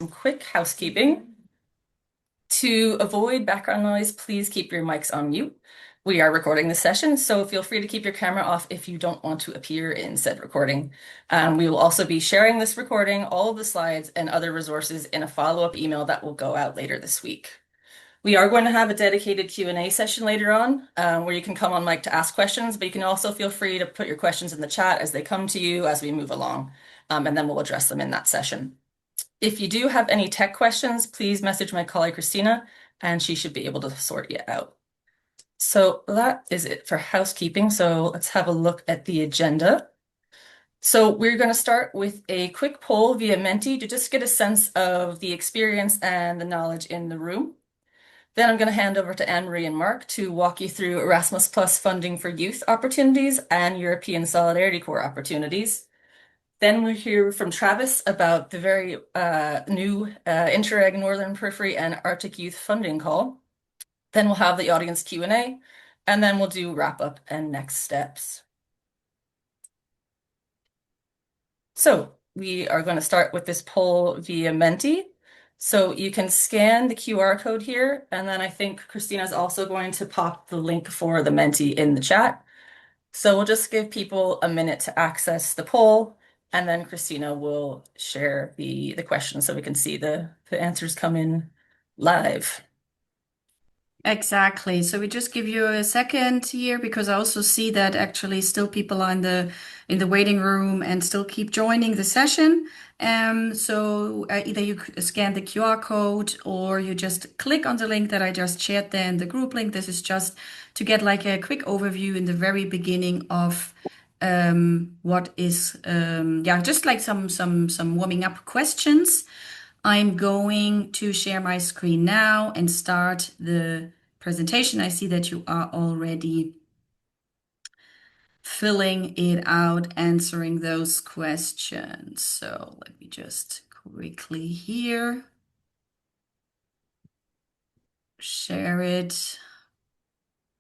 quick housekeeping. To avoid background noise, please keep your mics on mute. We are recording this session, so feel free to keep your camera off if you don't want to appear in said recording. We will also be sharing this recording, all of the slides, and other resources in a follow-up email that will go out later this week. We are going to have a dedicated Q&A session later on, where you can come on mic to ask questions, but you can also feel free to put your questions in the chat as they come to you as we move along, and then we'll address them in that session. If you do have any tech questions, please message my colleague Christina, and she should be able to sort you out. So that is it for housekeeping. So let's have a look at the agenda. So we're going to start with a quick poll via Menti to just get a sense of the experience and the knowledge in the room. Then I'm going to hand over to Anne-Marie and Mark to walk you through Erasmus Plus funding for youth opportunities and European Solidarity Corps opportunities. Then we'll hear from Travis about the very new Interreg Northern Periphery and Arctic Youth Funding Call. Then we'll have the audience Q&A, and then we'll do wrap up and next steps. So we are going to start with this poll via Menti. So you can scan the QR code here, and then I think Christina's also going to pop the link for the Menti in the chat. So we'll just give people a minute to access the poll, and then Christina will share the questions so we can see the answers come in live. Exactly. So we just give you a second here because I also see that actually still people are in the waiting room and still keep joining the session. So either you scan the QR code or you just click on the link that I just shared there in the group link. This is just to get like a quick overview in the very beginning of what is just like some warming up questions. I'm going to share my screen now and start the presentation. I see that you are already filling it out, answering those questions. So let me just quickly here share it,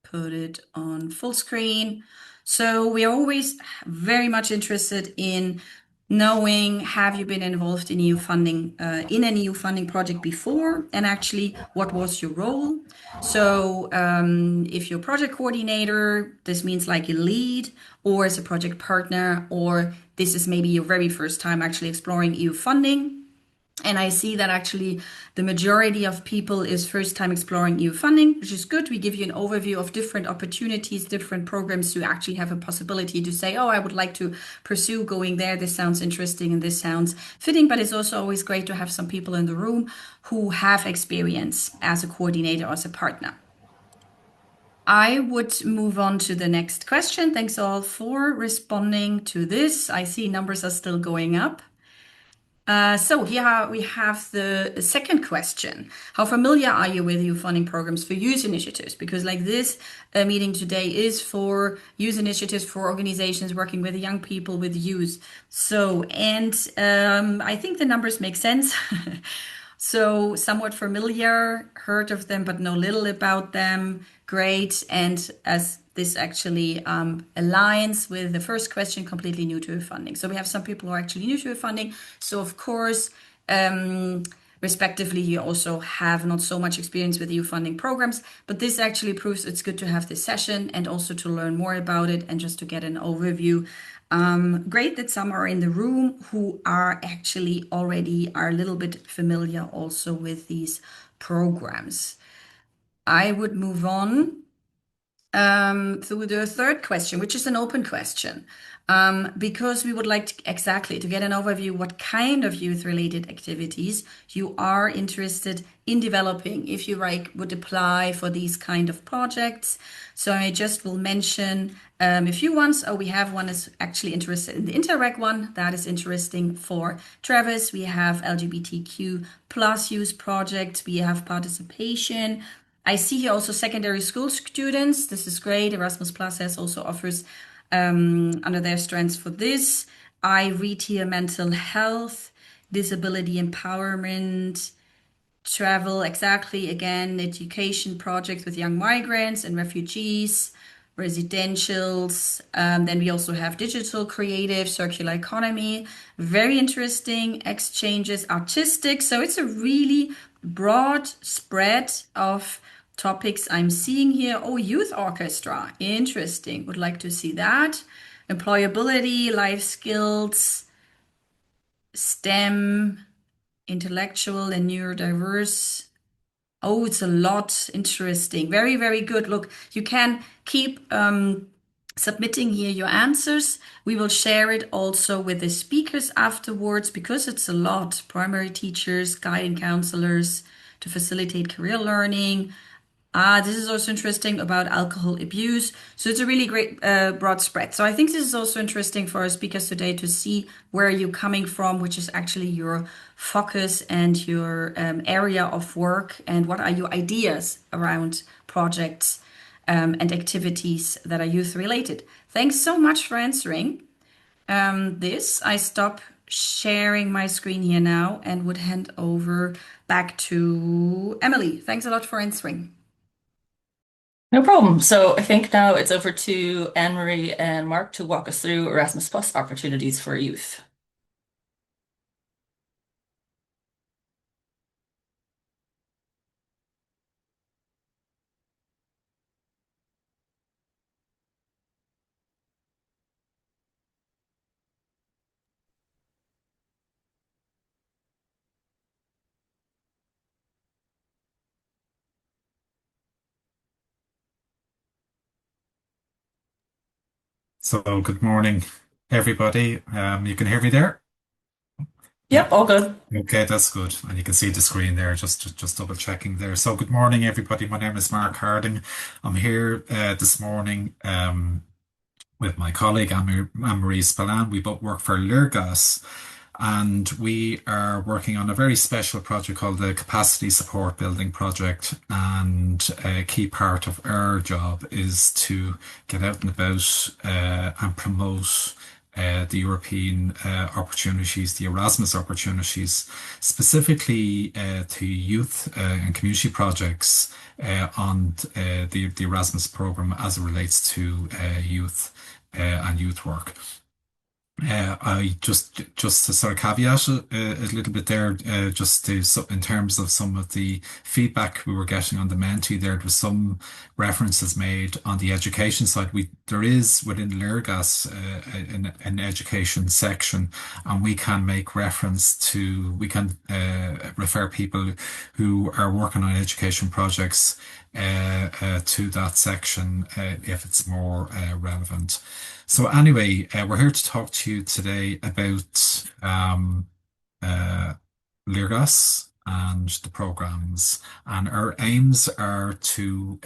put it on full screen. So we are always very much interested in knowing, have you been involved in EU funding, in an EU funding project before, and actually what was your role? So if you're a project coordinator, this means like a lead or as a project partner, or this is maybe your very first time actually exploring EU funding. And I see that actually the majority of people is first time exploring EU funding, which is good. We give you an overview of different opportunities, different programs to actually have a possibility to say, oh, I would like to pursue going there. This sounds interesting and this sounds fitting. But it's also always great to have some people in the room who have experience as a coordinator or as a partner. I would move on to the next question. Thanks all for responding to this. I see numbers are still going up. So here we have the second question. How familiar are you with youth funding programs for youth initiatives? Because like this meeting today is for youth initiatives for organizations working with young people, with youth. So, and I think the numbers make sense. So somewhat familiar, heard of them, but know little about them. Great. And as this actually aligns with the first question, completely new to funding. So we have some people who are actually new to funding. So of course, respectively, you also have not so much experience with EU funding programs, but this actually proves it's good to have this session and also to learn more about it and just to get an overview. Great that some are in the room who are actually already are a little bit familiar also with these programs. I would move on through the third question, which is an open question, because we would like to get an overview what kind of youth-related activities you are interested in developing if you would apply for these kind of projects. So I just will mention a few ones. Oh, we have one is actually interested in the Interreg one. That is interesting for Travis. We have LGBTQ plus youth projects. We have participation. I see here also secondary school students. This is great. Erasmus Plus has also offers under their strengths for this. I read here mental health, disability empowerment, travel, exactly, again, education projects with young migrants and refugees, residentials. Then we also have digital creative, circular economy, very interesting exchanges, artistic. So it's a really broad spread of topics I'm seeing here. Oh, youth orchestra, interesting. Would like to see that. Employability, life skills, STEM, intellectual and neurodiverse. Oh, it's a lot. Interesting. Very, very good. Look, you can keep submitting here your answers. We will share it also with the speakers afterwards because it's a lot. Primary teachers, guiding counselors to facilitate career learning. This is also interesting about alcohol abuse. So it's a really great broad spread. So I think this is also interesting for our speakers today to see where you're coming from, which is actually your focus and your area of work, and what are your ideas around projects and activities that are youth related. Thanks so much for answering this. I stop sharing my screen here now and would hand over back to Emily. Thanks a lot for answering. No problem. So I think now it's over to Anne-Marie and Mark to walk us through Erasmus Plus opportunities for youth. So, good morning, everybody. You can hear me there? Yeah. Yep, all good. Okay, that's good. And you can see the screen there, just double checking there. So, good morning, everybody. My name is Mark Harding. I'm here this morning with my colleague Anne-Marie Spillane. We both work for Léargas, and we are working on a very special project called the Capacity Support Building Project. And a key part of our job is to get out and about and promote the European opportunities, the Erasmus opportunities, specifically to youth and community projects on the Erasmus program as it relates to youth and youth work. I just to sort of caveat a little bit there, just to, so in terms of some of the feedback we were getting on the Menti, there was some references made on the education side. There is within Léargas an education section, and we can make reference to we can refer people who are working on education projects to that section if it's more relevant. So anyway, we're here to talk to you today about uh, Léargas and the programs, and our aims are to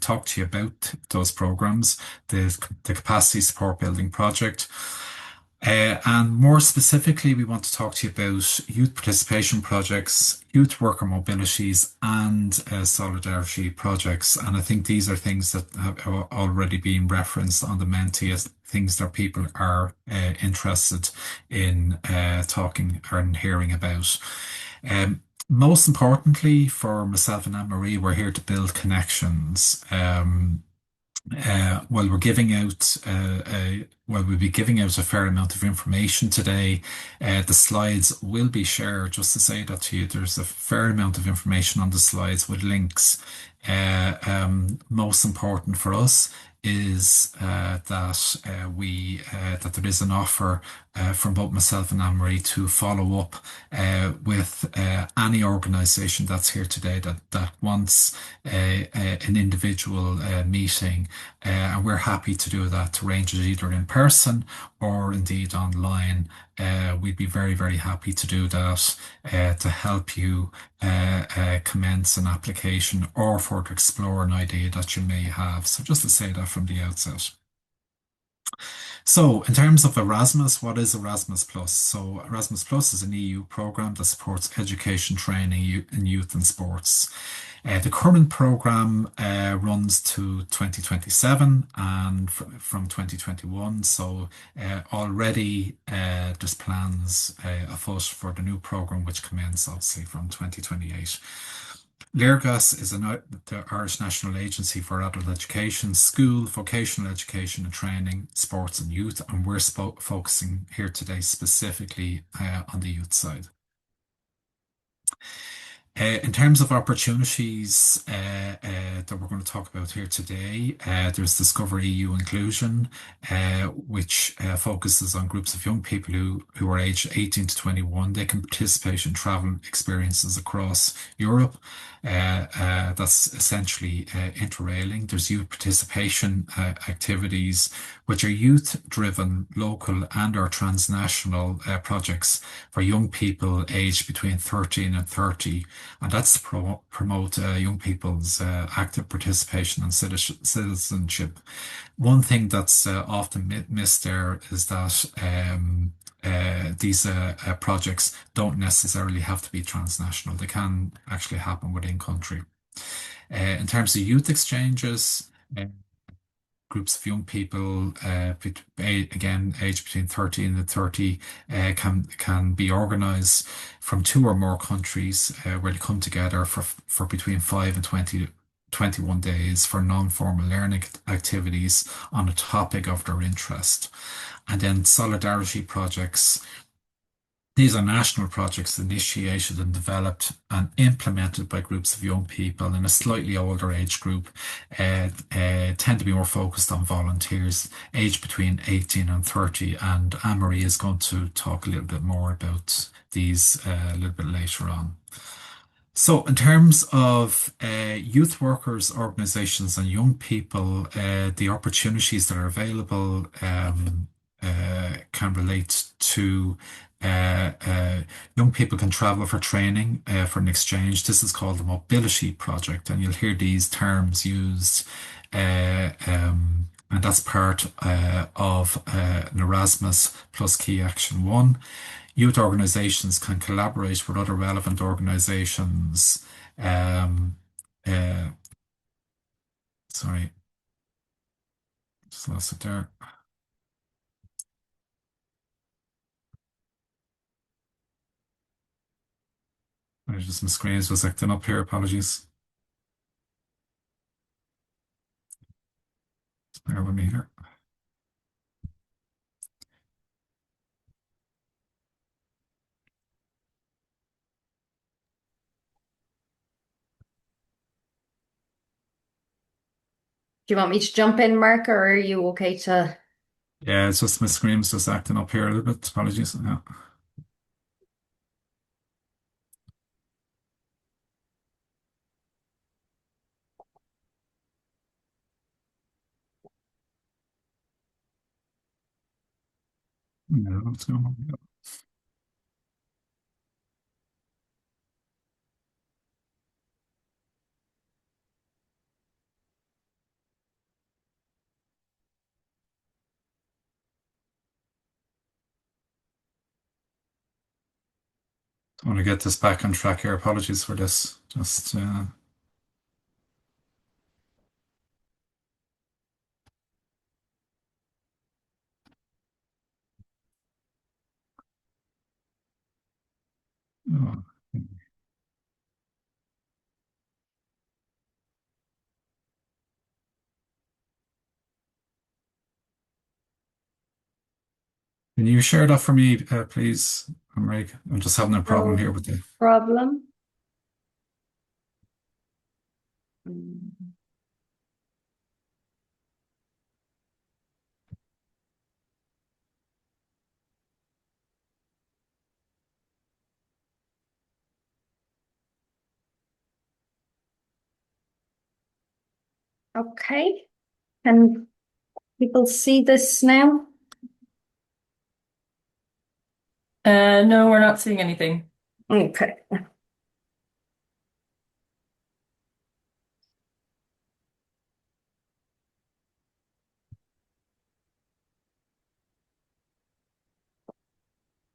talk to you about those programs, the capacity support building project. And more specifically, we want to talk to you about youth participation projects, youth worker mobilities, and solidarity projects. And I think these are things that have already been referenced on the Menti as things that people are interested in talking or hearing about. Most importantly, for myself and Anne-Marie, we're here to build connections. Well, we'll be giving out a fair amount of information today. The slides will be shared. Just to say that to you, there's a fair amount of information on the slides with links. Most important for us is that there is an offer from both myself and Anne-Marie to follow up with any organisation that's here today that wants an individual meeting, and we're happy to do that, to arrange it either in person or indeed online. We'd be very, very happy to do that to help you commence an application or for to explore an idea that you may have. So just to say that from the outset. So, in terms of Erasmus, what is Erasmus Plus? So, Erasmus Plus is an EU program that supports education, training in youth and sports. The current program runs to 2027 and from 2021. So, already there's plans afoot for the new program, which commences obviously from 2028. Léargas is the Irish National Agency for Adult Education, School, Vocational Education and Training, Sports and Youth, and we're focusing here today specifically on the youth side. In terms of opportunities that we're going to talk about here today, there's Discover EU Inclusion, which focuses on groups of young people who are aged 18 to 21. They can participate in travel experiences across Europe. That's essentially interrailing. There's youth participation activities, which are youth-driven, local and/or transnational projects for young people aged between 13 and 30, and that's to promote young people's active participation and citizenship. One thing that's often missed there is that these projects don't necessarily have to be transnational. They can actually happen within country. In terms of youth exchanges, groups of young people, again, aged between 13 and 30, can be organised from two or more countries where they come together for between 5 and 21 days for non-formal learning activities on a topic of their interest. And then solidarity projects. These are national projects initiated and developed and implemented by groups of young people in a slightly older age group, tend to be more focused on volunteers aged between 18 and 30. And Anne-Marie is going to talk a little bit more about these a little bit later on. So, in terms of youth workers, organisations, and young people, the opportunities that are available can relate to young people can travel for training for an exchange. This is called the Mobility Project, and you'll hear these terms used. And that's part of an Erasmus plus Key Action 1. Youth organisations can collaborate with other relevant organisations. Uh, sorry, just lost it there. My screen is just acting up here. Apologies. Bear with me here. Do you want me to jump in, Mark, or are you okay to? Yeah, it's just my screen's just acting up here a little bit. Apologies. Yeah. Yeah, what's going on? I want to get this back on track here. Apologies for this. Just oh. Can you share that for me, please, Amrik? I'm just having a problem No here with the. problem. Okay. Can people see this now? No, we're not seeing anything. Okay.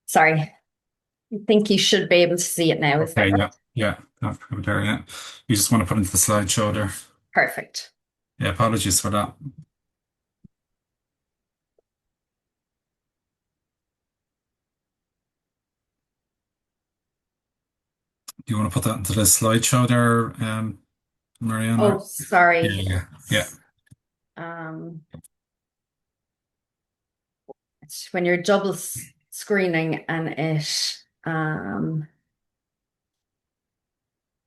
Sorry. I think you should be able to see it now. Is that Okay, right? yeah, yeah, that's over there, yeah. You just want to put into the slideshow there. Perfect. Yeah, apologies for that. Do you want to put that into the slideshow there, Oh, Mariana? Yeah, sorry. yeah, yeah. Um, it's when you're double screening and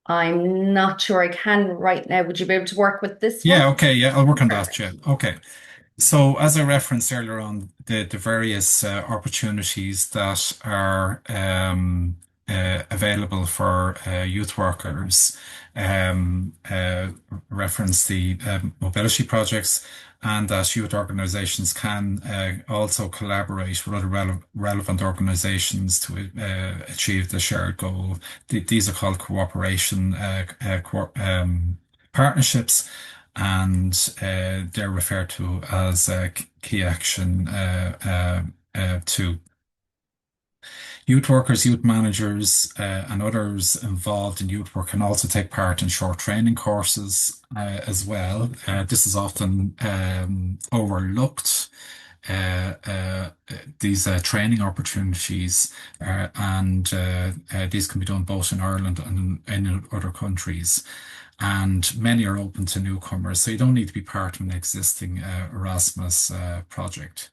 I'm not sure I can right now. Would you be able to work with this Yeah, one? okay, yeah, I'll work on that, Perfect. yeah. Okay. So, as I referenced earlier on, the various opportunities that are available for youth workers reference the mobility projects, and that youth organisations can also collaborate with other relevant organisations to achieve the shared goal. These are called cooperation partnerships, and they're referred to as key action two. Youth workers, youth managers, and others involved in youth work can also take part in short training courses as well. This is often overlooked. These training opportunities, and these can be done both in Ireland and in other countries. And many are open to newcomers, so you don't need to be part of an existing Erasmus project.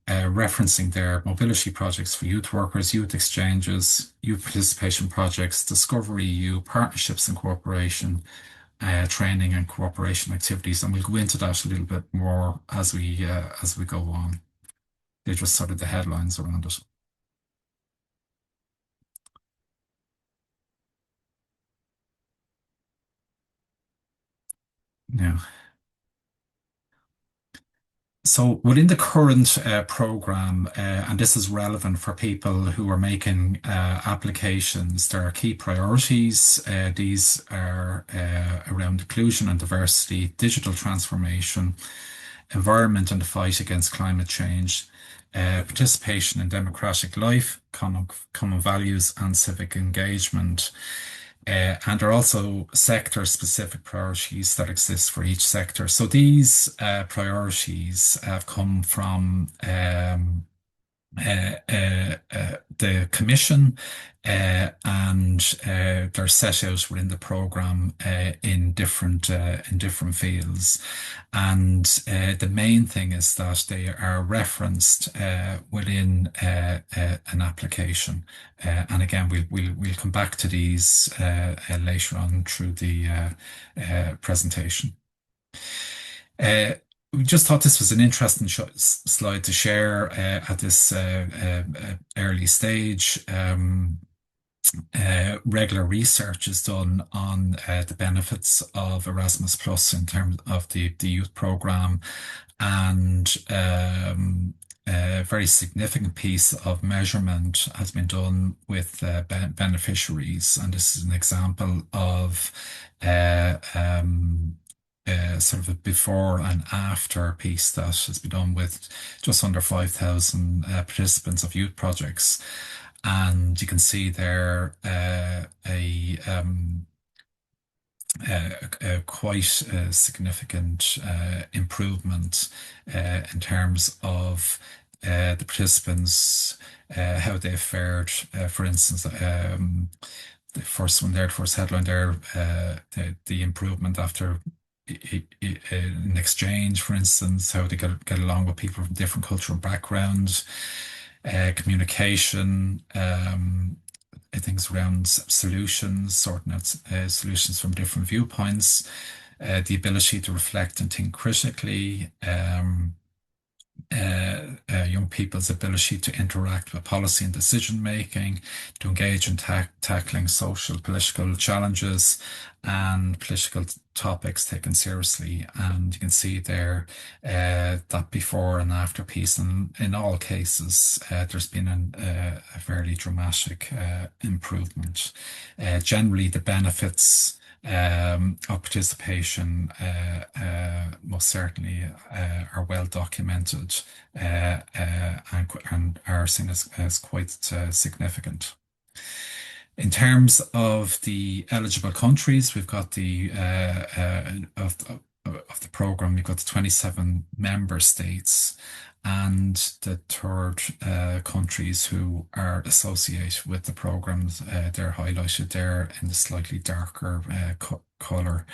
Referencing their mobility projects for youth workers, youth exchanges, youth participation projects, Discovery EU, partnerships and cooperation, training and cooperation activities, and we'll go into that a little bit more as we go on. They're just sort of the headlines around it. Now, so within the current program, and this is relevant for people who are making applications, there are key priorities. These are around inclusion and diversity, digital transformation, environment and the fight against climate change, participation in democratic life, common values, and civic engagement. And there are also sector-specific priorities that exist for each sector. So these priorities have come from the Commission, and they're set out within the programme in different fields. And the main thing is that they are referenced within an application. And again, we'll come back to these later on through the presentation. We just thought this was an interesting slide to share at this early stage. Regular research is done on the benefits of Erasmus Plus in terms of the youth program, and a very significant piece of measurement has been done with beneficiaries, and this is an example of sort of a before and after piece that has been done with just under 5,000 participants of youth projects. And you can see there a quite significant improvement in terms of the participants, how they fared. For instance, the first one there, the first headline there, the improvement after an exchange, for instance, how they get along with people from different cultural backgrounds, communication, things around solutions, sorting out solutions from different viewpoints, the ability to reflect and think critically, young people's ability to interact with policy and decision making, to engage in tackling social political challenges and political topics taken seriously. And you can see there that before and after piece, and in all cases, there's been a fairly dramatic improvement. Generally, the benefits of participation most certainly are well documented and are seen as quite significant. In terms of the eligible countries, we've got the of the program. You've got the 27 member states and the third countries who are associated with the programs. They're highlighted there in the slightly darker color.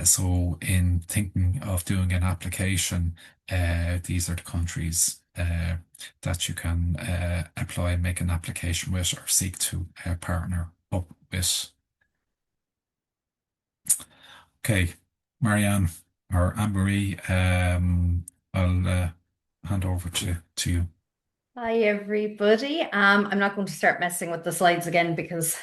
So in thinking of doing an application, these are the countries that you can apply and make an application with or seek to partner up with. Okay, Marianne or Anne-Marie, I'll hand over to you. Hi, everybody. I'm not going to start messing with the slides again because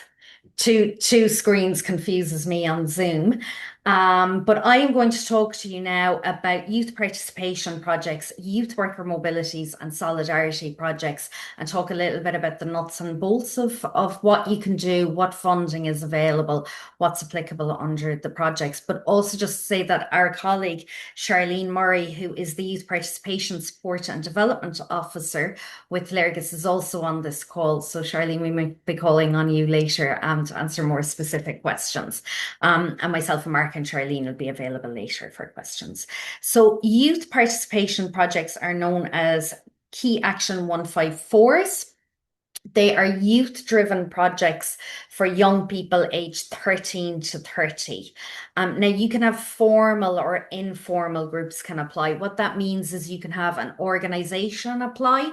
two screens confuses me on Zoom. But I am going to talk to you now about youth participation projects, youth worker mobilities and solidarity projects, and talk a little bit about the nuts and bolts of what you can do, what funding is available, what's applicable under the projects. But also just say that our colleague, Charlene Murray, who is the Youth Participation Support and Development Officer with Léargas, is also on this call. So Charlene, we might be calling on you later to answer more specific questions. And myself and Mark and Charlene will be available later for questions. So youth participation projects are known as Key Action 154s. They are youth-driven projects for young people aged 13 to 30. Now, you can have formal or informal groups can apply. What that means is you can have an organisation apply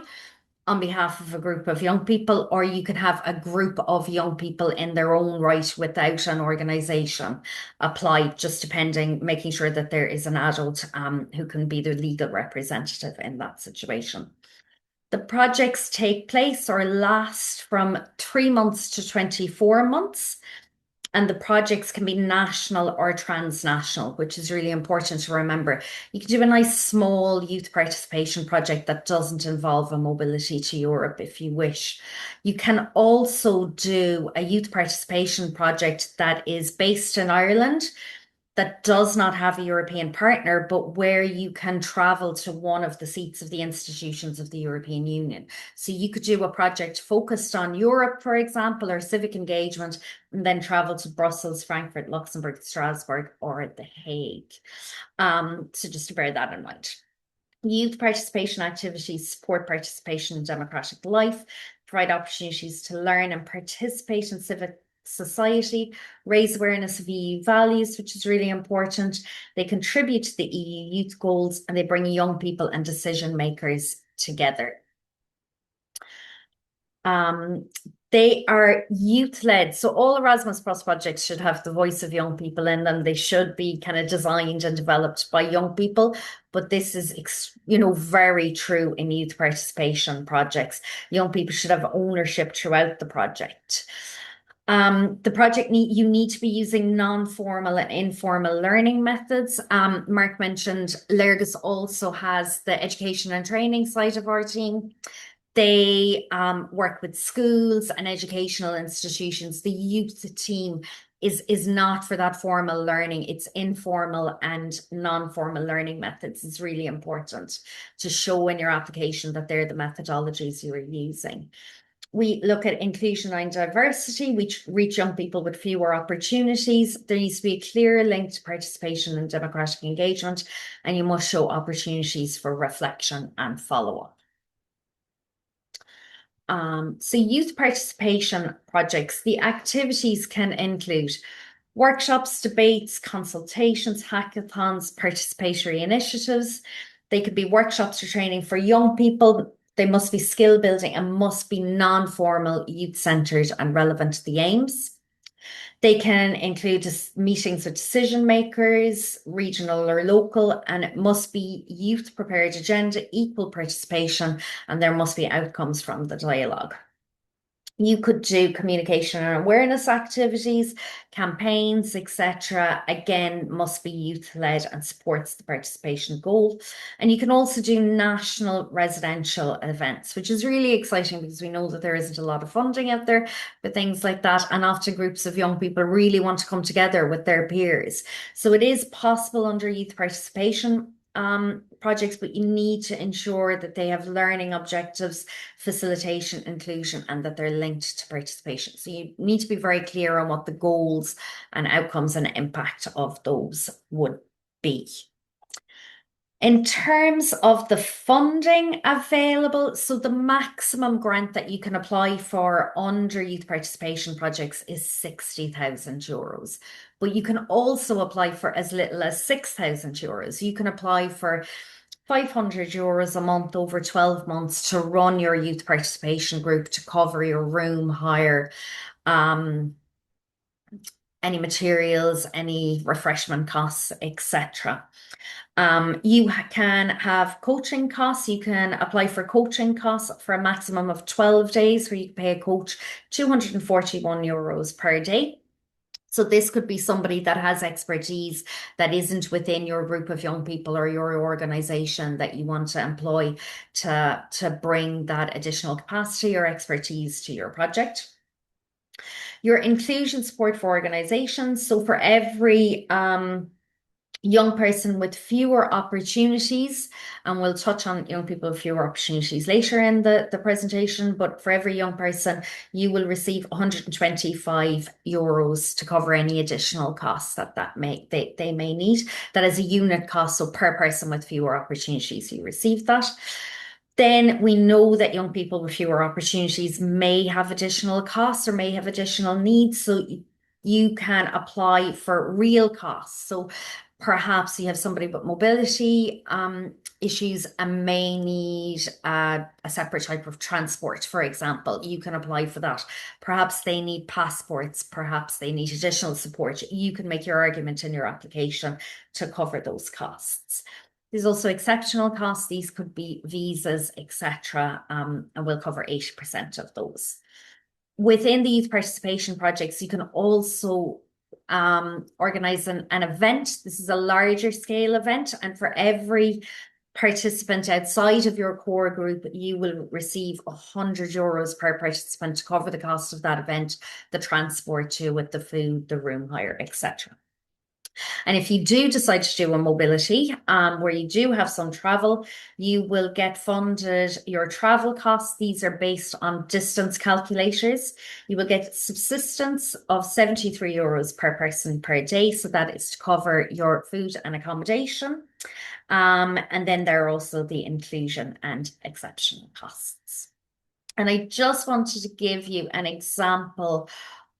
on behalf of a group of young people, or you can have a group of young people in their own right without an organisation apply, just depending, making sure that there is an adult who can be the legal representative in that situation. The projects take place or last from 3 months to 24 months. And the projects can be national or transnational, which is really important to remember. You can do a nice small youth participation project that doesn't involve a mobility to Europe if you wish. You can also do a youth participation project that is based in Ireland, that does not have a European partner, but where you can travel to one of the seats of the institutions of the European Union. So you could do a project focused on Europe, for example, or civic engagement, and then travel to Brussels, Frankfurt, Luxembourg, Strasbourg, or The Hague. So just to bear that in mind. Youth participation activities support participation in democratic life, provide opportunities to learn and participate in civic society, raise awareness of EU values, which is really important. They contribute to the EU youth goals, and they bring young people and decision makers together. They are youth-led. So all Erasmus Plus projects should have the voice of young people in them. They should be kind of designed and developed by young people. But this is, very true in youth participation projects. Young people should have ownership throughout the project. The project you need to be using non-formal and informal learning methods. Mark mentioned Léargas also has the education and training side of our team. They work with schools and educational institutions. The youth team is not for that formal learning. It's informal and non-formal learning methods. It's really important to show in your application that they're the methodologies you are using. We look at inclusion and diversity, which reach young people with fewer opportunities. There needs to be a clear link to participation and democratic engagement, and you must show opportunities for reflection and follow-up. So youth participation projects, the activities can include workshops, debates, consultations, hackathons, participatory initiatives. They could be workshops or training for young people. They must be skill building and must be non-formal, youth-centered and relevant to the aims. They can include meetings with decision makers, regional or local, and it must be youth prepared agenda, equal participation, and there must be outcomes from the dialogue. You could do communication and awareness activities, campaigns, etc. Again, must be youth-led and supports the participation goal. And you can also do national residential events, which is really exciting because we know that there isn't a lot of funding out there for things like that. And often groups of young people really want to come together with their peers. So it is possible under youth participation projects, but you need to ensure that they have learning objectives, facilitation, inclusion, and that they're linked to participation. So you need to be very clear on what the goals and outcomes and impact of those would be. In terms of the funding available, so the maximum grant that you can apply for under youth participation projects is 60,000 euros. But you can also apply for as little as 6,000 euros. You can apply for 500 euros a month over 12 months to run your youth participation group, to cover your room hire, any materials, any refreshment costs, etc. You can have coaching costs. You can apply for coaching costs for a maximum of 12 days, where you can pay a coach 241 euros per day. So this could be somebody that has expertise that isn't within your group of young people or your organization that you want to employ to bring that additional capacity or expertise to your project. Your inclusion support for organizations. So for every young person with fewer opportunities, and we'll touch on young people with fewer opportunities later in the presentation, but for every young person, you will receive 125 euros to cover any additional costs that they may need. That is a unit cost, so per person with fewer opportunities, you receive that. Then we know that young people with fewer opportunities may have additional costs or may have additional needs, so you can apply for real costs. So perhaps you have somebody with mobility issues and may need a separate type of transport, for example. You can apply for that. Perhaps they need passports, perhaps they need additional support. You can make your argument in your application to cover those costs. There's also exceptional costs. These could be visas, etc., and we'll cover 80% of those. Within the youth participation projects, you can also organize an event. This is a larger scale event, and for every participant outside of your core group, you will receive 100 euros per participant to cover the cost of that event, the transport to it, the food, the room hire, etc. And if you do decide to do a mobility, where you do have some travel, you will get funded your travel costs. These are based on distance calculators. You will get subsistence of 73 euros per person per day. So that is to cover your food and accommodation. And then there are also the inclusion and exceptional costs. And I just wanted to give you an example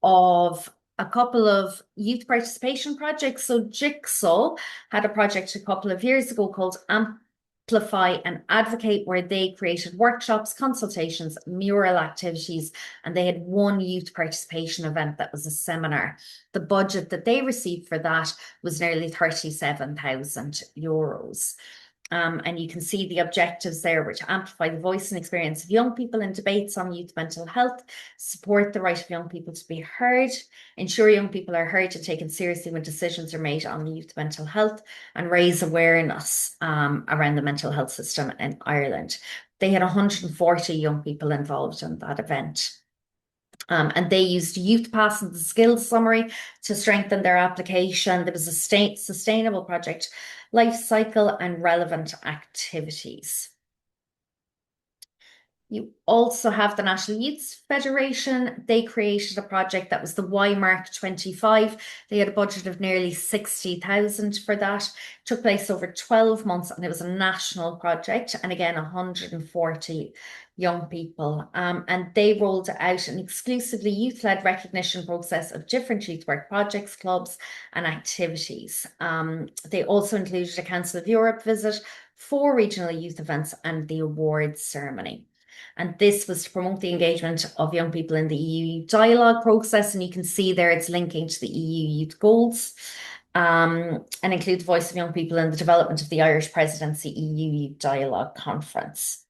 of a couple of youth participation projects. So Jigsaw had a project a couple of years ago called Amplify and Advocate, where they created workshops, consultations, mural activities, and they had one youth participation event that was a seminar. The budget that they received for that was nearly 37,000 euros. And you can see the objectives there, which amplify the voice and experience of young people in debates on youth mental health, support the right of young people to be heard, ensure young people are heard and taken seriously when decisions are made on youth mental health, and raise awareness around the mental health system in Ireland. They had 140 young people involved in that event. And they used Youth Pass and the skills summary to strengthen their application. There was a sustainable project, life cycle, and relevant activities. You also have the National Youth Federation. They created a project that was the Y-Mark 25. They had a budget of nearly 60,000 for that. It took place over 12 months, and it was a national project. And again, 140 young people. And they rolled out an exclusively youth-led recognition process of different youth work projects, clubs, and activities. They also included a Council of Europe visit, 4 regional youth events, and the awards ceremony. And this was to promote the engagement of young people in the EU dialogue process. And you can see there it's linking to the EU youth goals, and include the voice of young people in the development of the Irish Presidency EU Youth Dialogue Conference.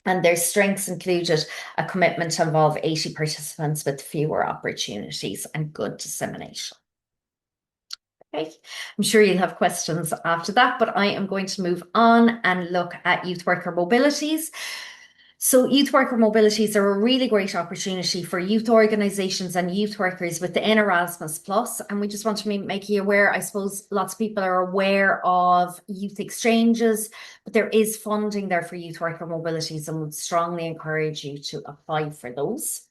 And their strengths included a commitment to involve 80 participants with fewer opportunities and good dissemination. Okay, I'm sure you'll have questions after that, but I am going to move on and look at youth worker mobilities. So youth worker mobilities are a really great opportunity for youth organisations and youth workers within Erasmus Plus. And we just want to make you aware, I suppose lots of people are aware of youth exchanges, but there is funding there for youth worker mobilities, and would strongly encourage you to apply for those.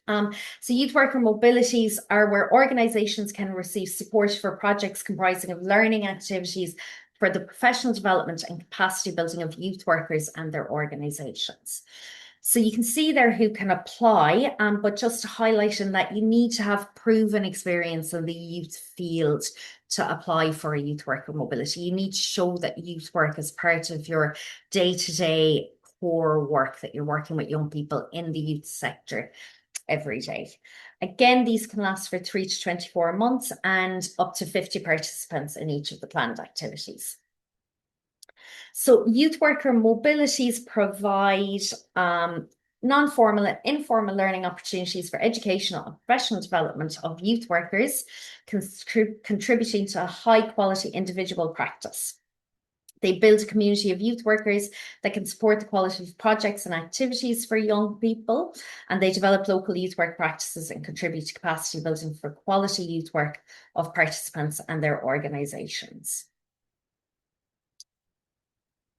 So youth worker mobilities are where organisations can receive support for projects comprising of learning activities for the professional development and capacity building of youth workers and their organisations. So you can see there who can apply, but just to highlight in that you need to have proven experience in the youth field to apply for a youth worker mobility. You need to show that youth work is part of your day-to-day core work, that you're working with young people in the youth sector every day. Again, these can last for 3 to 24 months and up to 50 participants in each of the planned activities. So youth worker mobilities provide non-formal and informal learning opportunities for educational and professional development of youth workers, contributing to a high-quality individual practice. They build a community of youth workers that can support the quality of projects and activities for young people, and they develop local youth work practices and contribute to capacity building for quality youth work of participants and their organisations.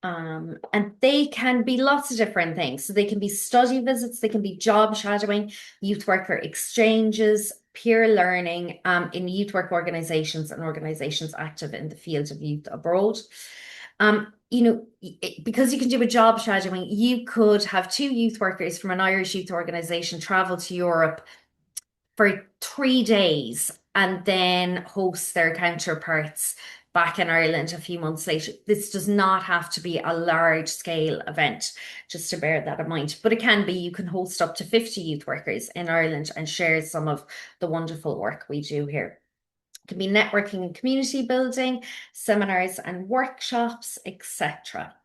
And they can be lots of different things. So they can be study visits, they can be job shadowing, youth worker exchanges, peer learning in youth work organisations and organisations active in the field of youth abroad. Because you can do a job shadowing, you could have 2 youth workers from an Irish youth organisation travel to Europe for 3 days and then host their counterparts back in Ireland a few months later. This does not have to be a large scale event, just to bear that in mind. But it can be. You can host up to 50 youth workers in Ireland and share some of the wonderful work we do here. It can be networking and community building, seminars and workshops, etc.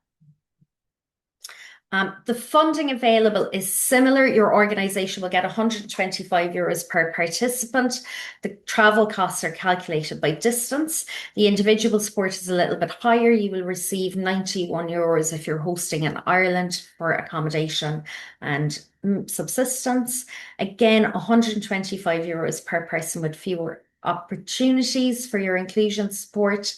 The funding available is similar. Your organisation will get €125 per participant. The travel costs are calculated by distance. The individual support is a little bit higher. You will receive €91 if you're hosting in Ireland for accommodation and subsistence. Again, €125 per person with fewer opportunities for your inclusion support.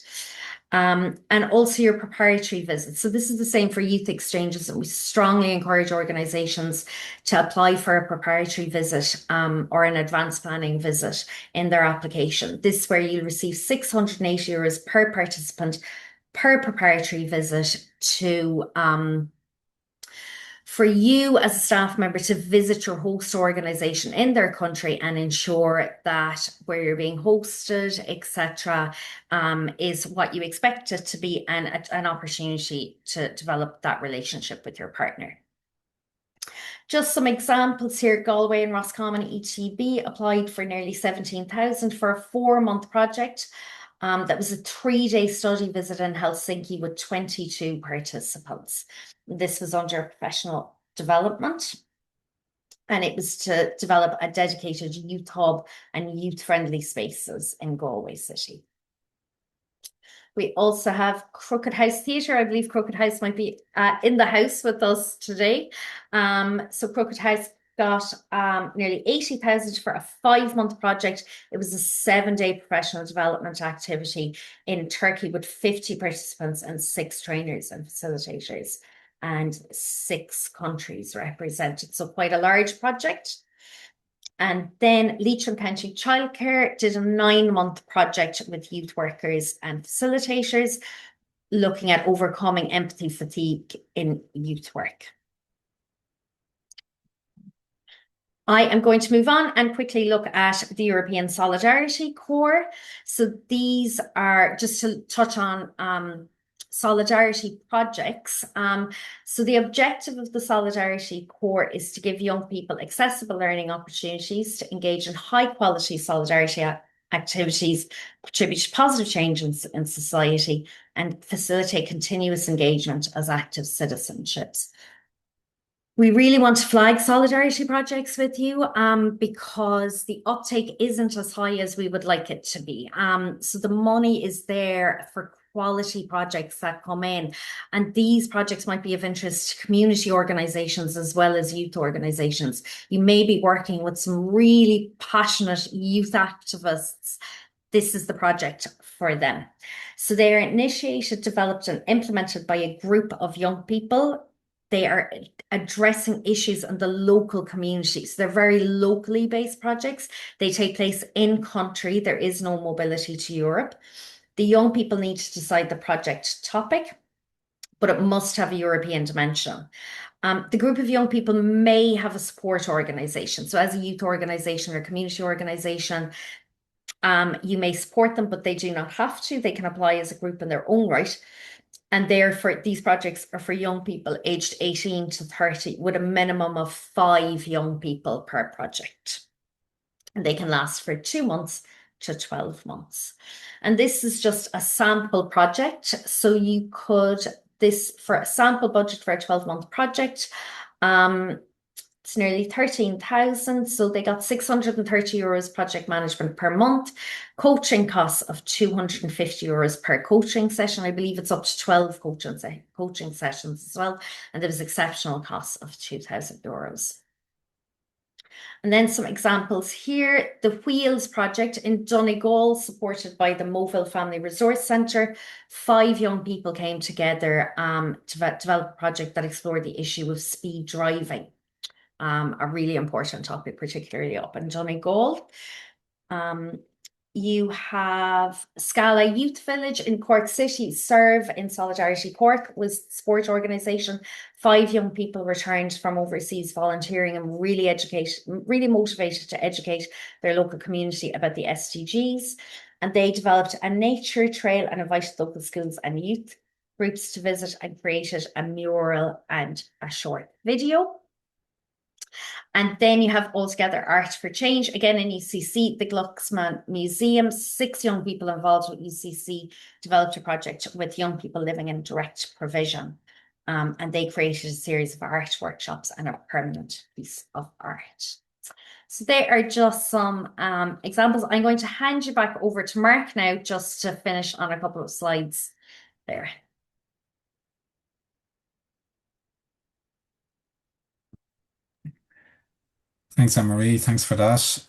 And also your preparatory visits. So this is the same for youth exchanges, and we strongly encourage organisations to apply for a preparatory visit or an advanced planning visit in their application. This is where you'll receive €680 per participant per preparatory visit to for you as a staff member to visit your host organisation in their country and ensure that where you're being hosted, etc., is what you expect it to be, and an opportunity to develop that relationship with your partner. Just some examples here. Galway and Roscommon ETB applied for nearly 17,000 for a 4-month project. That was a 3-day study visit in Helsinki with 22 participants. This was under professional development, and it was to develop a dedicated youth hub and youth-friendly spaces in Galway City. We also have Crooked House Theatre. I believe Crooked House might be in the house with us today. So Crooked House got nearly 80,000 for a 5-month project. It was a 7-day professional development activity in Turkey with 50 participants and 6 trainers and facilitators, and 6 countries represented. So quite a large project. And then Leitrim County Childcare did a 9-month project with youth workers and facilitators, looking at overcoming empathy fatigue in youth work. I am going to move on and quickly look at the European Solidarity Corps. So these are, just to touch on solidarity projects. So the objective of the Solidarity Corps is to give young people accessible learning opportunities to engage in high quality solidarity activities, contribute to positive change in society, and facilitate continuous engagement as active citizenships. We really want to flag solidarity projects with you because the uptake isn't as high as we would like it to be. So the money is there for quality projects that come in, and these projects might be of interest to community organisations as well as youth organisations. You may be working with some really passionate youth activists. This is the project for them. So they are initiated, developed and implemented by a group of young people they are addressing issues in the local communities. They're very locally based projects. They take place in country. There is no mobility to Europe. The young people need to decide the project topic, but it must have a European dimension. The group of young people may have a support organization. So as a youth organization or community organization, you may support them, but they do not have to. They can apply as a group in their own right. And therefore, these projects are for young people aged 18 to 30 with a minimum of 5 young people per project. And they can last for 2 months to 12 months. And this is just a sample project. So you could, this for a sample budget for a 12-month project, it's nearly 13,000. So they got 630 euros project management per month, coaching costs of 250 euros per coaching session. I believe it's up to 12 coaching sessions as well. And there was exceptional costs of 2,000 euros. And then some examples here. The Wheels project in Donegal, supported by the Mobile Family Resource Centre. 5 young people came together to develop a project that explored the issue of speed driving. A really important topic, particularly up in Donegal. You have Scala Youth Village in Cork City. Serve in Solidarity Cork was the sport organisation. 5 young people returned from overseas volunteering and really motivated to educate their local community about the SDGs. And they developed a nature trail and invited local schools and youth groups to visit and created a mural and a short video. And then you have Altogether Art for Change, again in UCC, the Glucksman Museum. 6 young people involved with UCC developed a project with young people living in direct provision. And they created a series of art workshops and a permanent piece of art. So they are just some examples. I'm going to hand you back over to Mark now just to finish on a couple of slides there. Thanks, Anne-Marie. Thanks for that.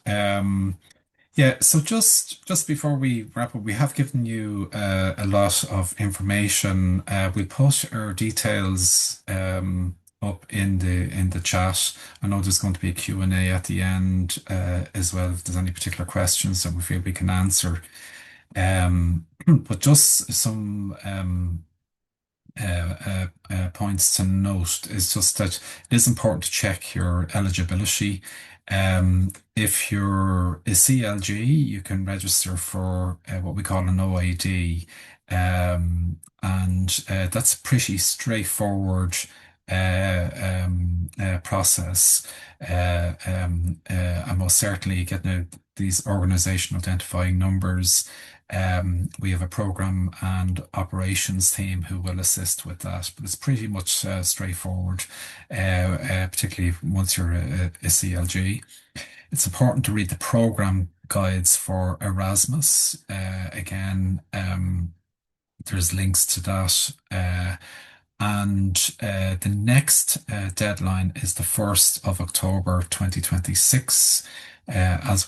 Yeah, so just before we wrap up, we have given you a lot of information. We'll post our details up in the chat. I know there's going to be a Q&A at the end as well if there's any particular questions that we feel we can answer. But just some points to note is just that it is important to check your eligibility. If you're a CLG, you can register for what we call an OID, and that's a pretty straightforward process. And most certainly getting these organization identifying numbers. We have a program and operations team who will assist with that, but it's pretty much straightforward, particularly once you're a CLG. It's important to read the program guides for Erasmus. Again, there's links to that. And the next deadline is the 1st of October 2026. As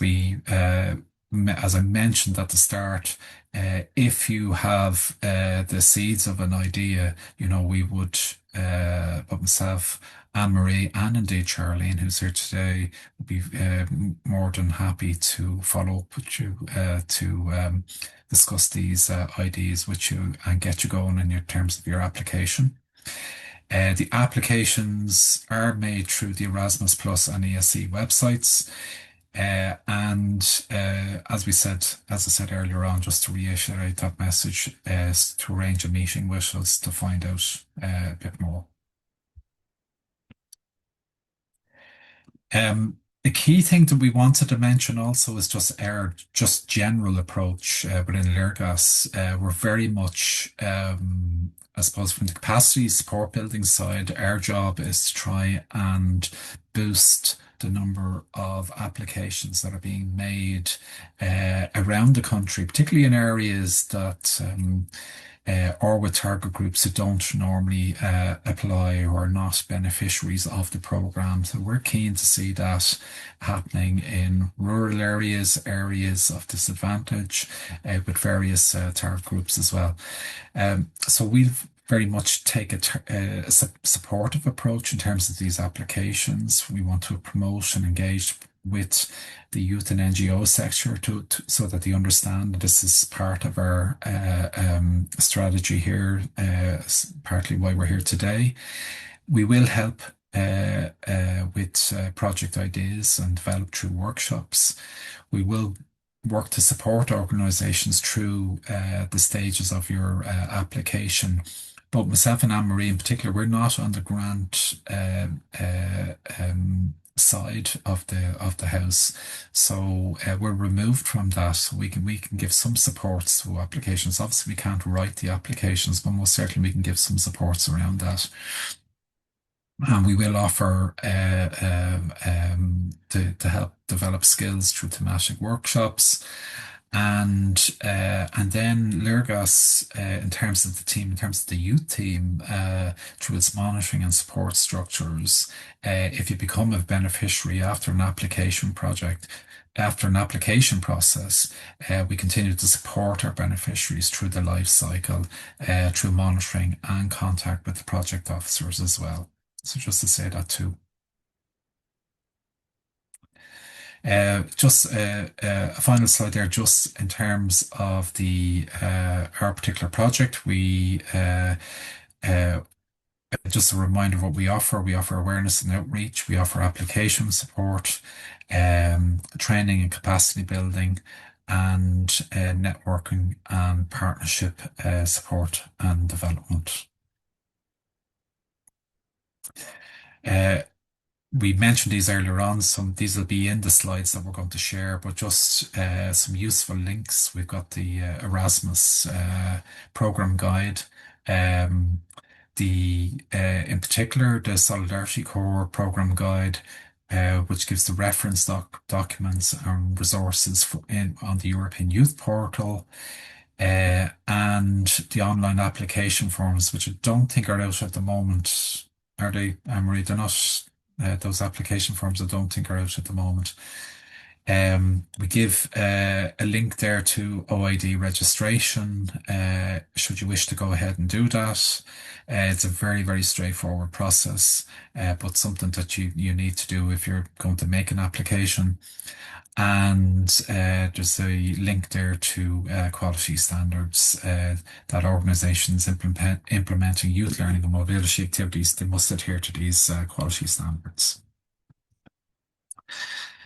I mentioned at the start, if you have the seeds of an idea, we would, but myself, Anne-Marie, and indeed Charlene, who's here today, would be more than happy to follow up with you to discuss these ideas with you and get you going in your terms of your application. The applications are made through the Erasmus Plus and ESC websites. And as I said earlier on, just to reiterate that message, is to arrange a meeting with us to find out a bit more. The key thing that we wanted to mention also is just our general approach within Léargas. We're very much, I suppose, from the capacity support building side, our job is to try and boost the number of applications that are being made around the country, particularly in areas that or with target groups who don't normally apply or are not beneficiaries of the program. So we're keen to see that happening in rural areas of disadvantage with various target groups as well. So we've very much take a supportive approach in terms of these applications. We want to promote and engage with the youth and NGO sector so that they understand this is part of our strategy here, partly why we're here today. We will help with project ideas and develop through workshops. We will work to support organisations through the stages of your application. But myself and Anne-Marie in particular, we're not on the grant side of the house, so we're removed from that. We can give some supports to applications. Obviously, we can't write the applications, but most certainly we can give some supports around that. And we will offer to help develop skills through thematic workshops. And then Léargas, in terms of the team, in terms of the youth team, through its monitoring and support structures, if you become a beneficiary after an application process, we continue to support our beneficiaries through the life cycle, through monitoring and contact with the project officers as well. So just to say that too. Just a final slide there, just in terms of the our particular project. We just a reminder of what we offer. We offer awareness and outreach. We offer application support, training and capacity building, and networking and partnership support and development. We mentioned these earlier on. These will be in the slides that we're going to share, but just some useful links. We've got the Erasmus program guide. In particular, the Solidarity Corps program guide, which gives the reference documents and resources on the European Youth Portal, and the online application forms, which I don't think are out at the moment. Are they, Anne-Marie? They're not. Those application forms I don't think are out at the moment. We give a link there to OID registration, should you wish to go ahead and do that. It's a very, very straightforward process, but something that you need to do if you're going to make an application. And there's a link there to quality standards that organisations implementing youth learning and mobility activities, they must adhere to these quality standards.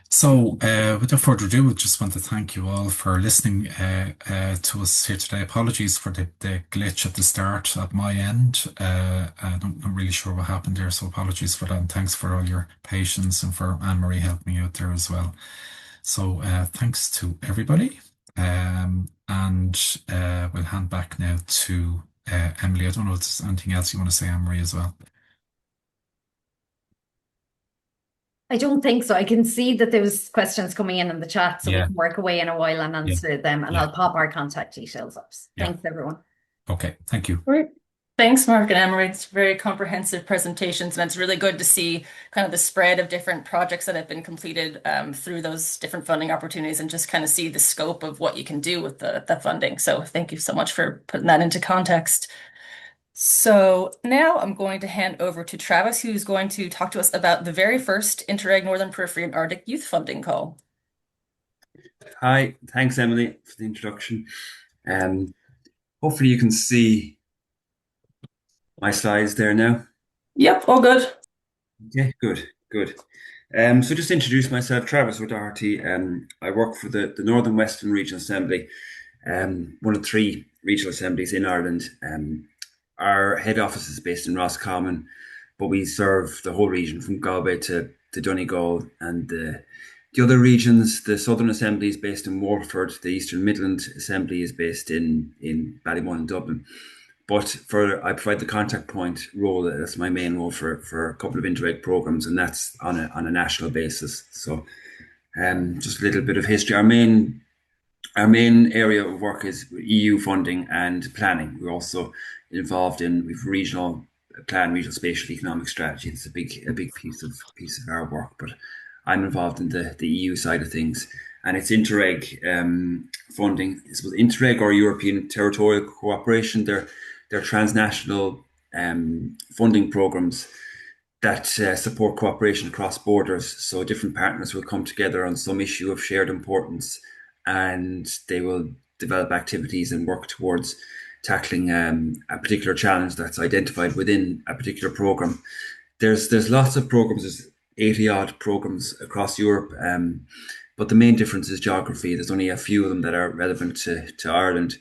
So without further ado, I just want to thank you all for listening to us here today. Apologies for the glitch at the start at my end. I'm not really sure what happened there, so apologies for that. And thanks for all your patience and for Anne-Marie helping me out there as well. So thanks to everybody, and we'll hand back now to Emily. I don't know if there's anything else you want to say, Anne-Marie, as well. I don't think so. I can see that there was questions coming in the chat, so we Yeah. can work away in a while and answer them, and Yeah. I'll pop our contact details up. Yeah. Thanks, everyone. Okay, thank you. Great. Thanks, Mark and Anne-Marie. It's very comprehensive presentations, and it's really good to see kind of the spread of different projects that have been completed through those different funding opportunities, and just kind of see the scope of what you can do with the funding. So thank you so much for putting that into context. So now I'm going to hand over to Travis, who's going to talk to us about the very first Interreg Northern Periphery Arctic Youth Funding Call. Hi, thanks Emily for the introduction. Hopefully you can see my slides there now. Yep, all good. Okay, good. So just to introduce myself, Travis O'Doherty. I work for the Northern Western Regional Assembly, one of 3 regional assemblies in Ireland. Our head office is based in Roscommon, but we serve the whole region from Galway to Donegal, and the other regions. The Southern Assembly is based in Waterford. The Eastern Midland Assembly is based in Ballymun and Dublin. But I provide the contact point role. That's my main role for a couple of Interreg programs, and that's on a national basis. So, just a little bit of history. Our main area of work is EU funding and planning. We're also involved in regional plan, regional spatial economic strategy. It's a big piece of our work, but I'm involved in the EU side of things, and it's Interreg funding. It's with Interreg or European Territorial Cooperation. They're they're transnational funding programs that support cooperation across borders. So different partners will come together on some issue of shared importance, and they will develop activities and work towards tackling a particular challenge that's identified within a particular program. There's lots of programs. There's 80 odd programs across Europe, but the main difference is geography. There's only a few of them that are relevant to Ireland.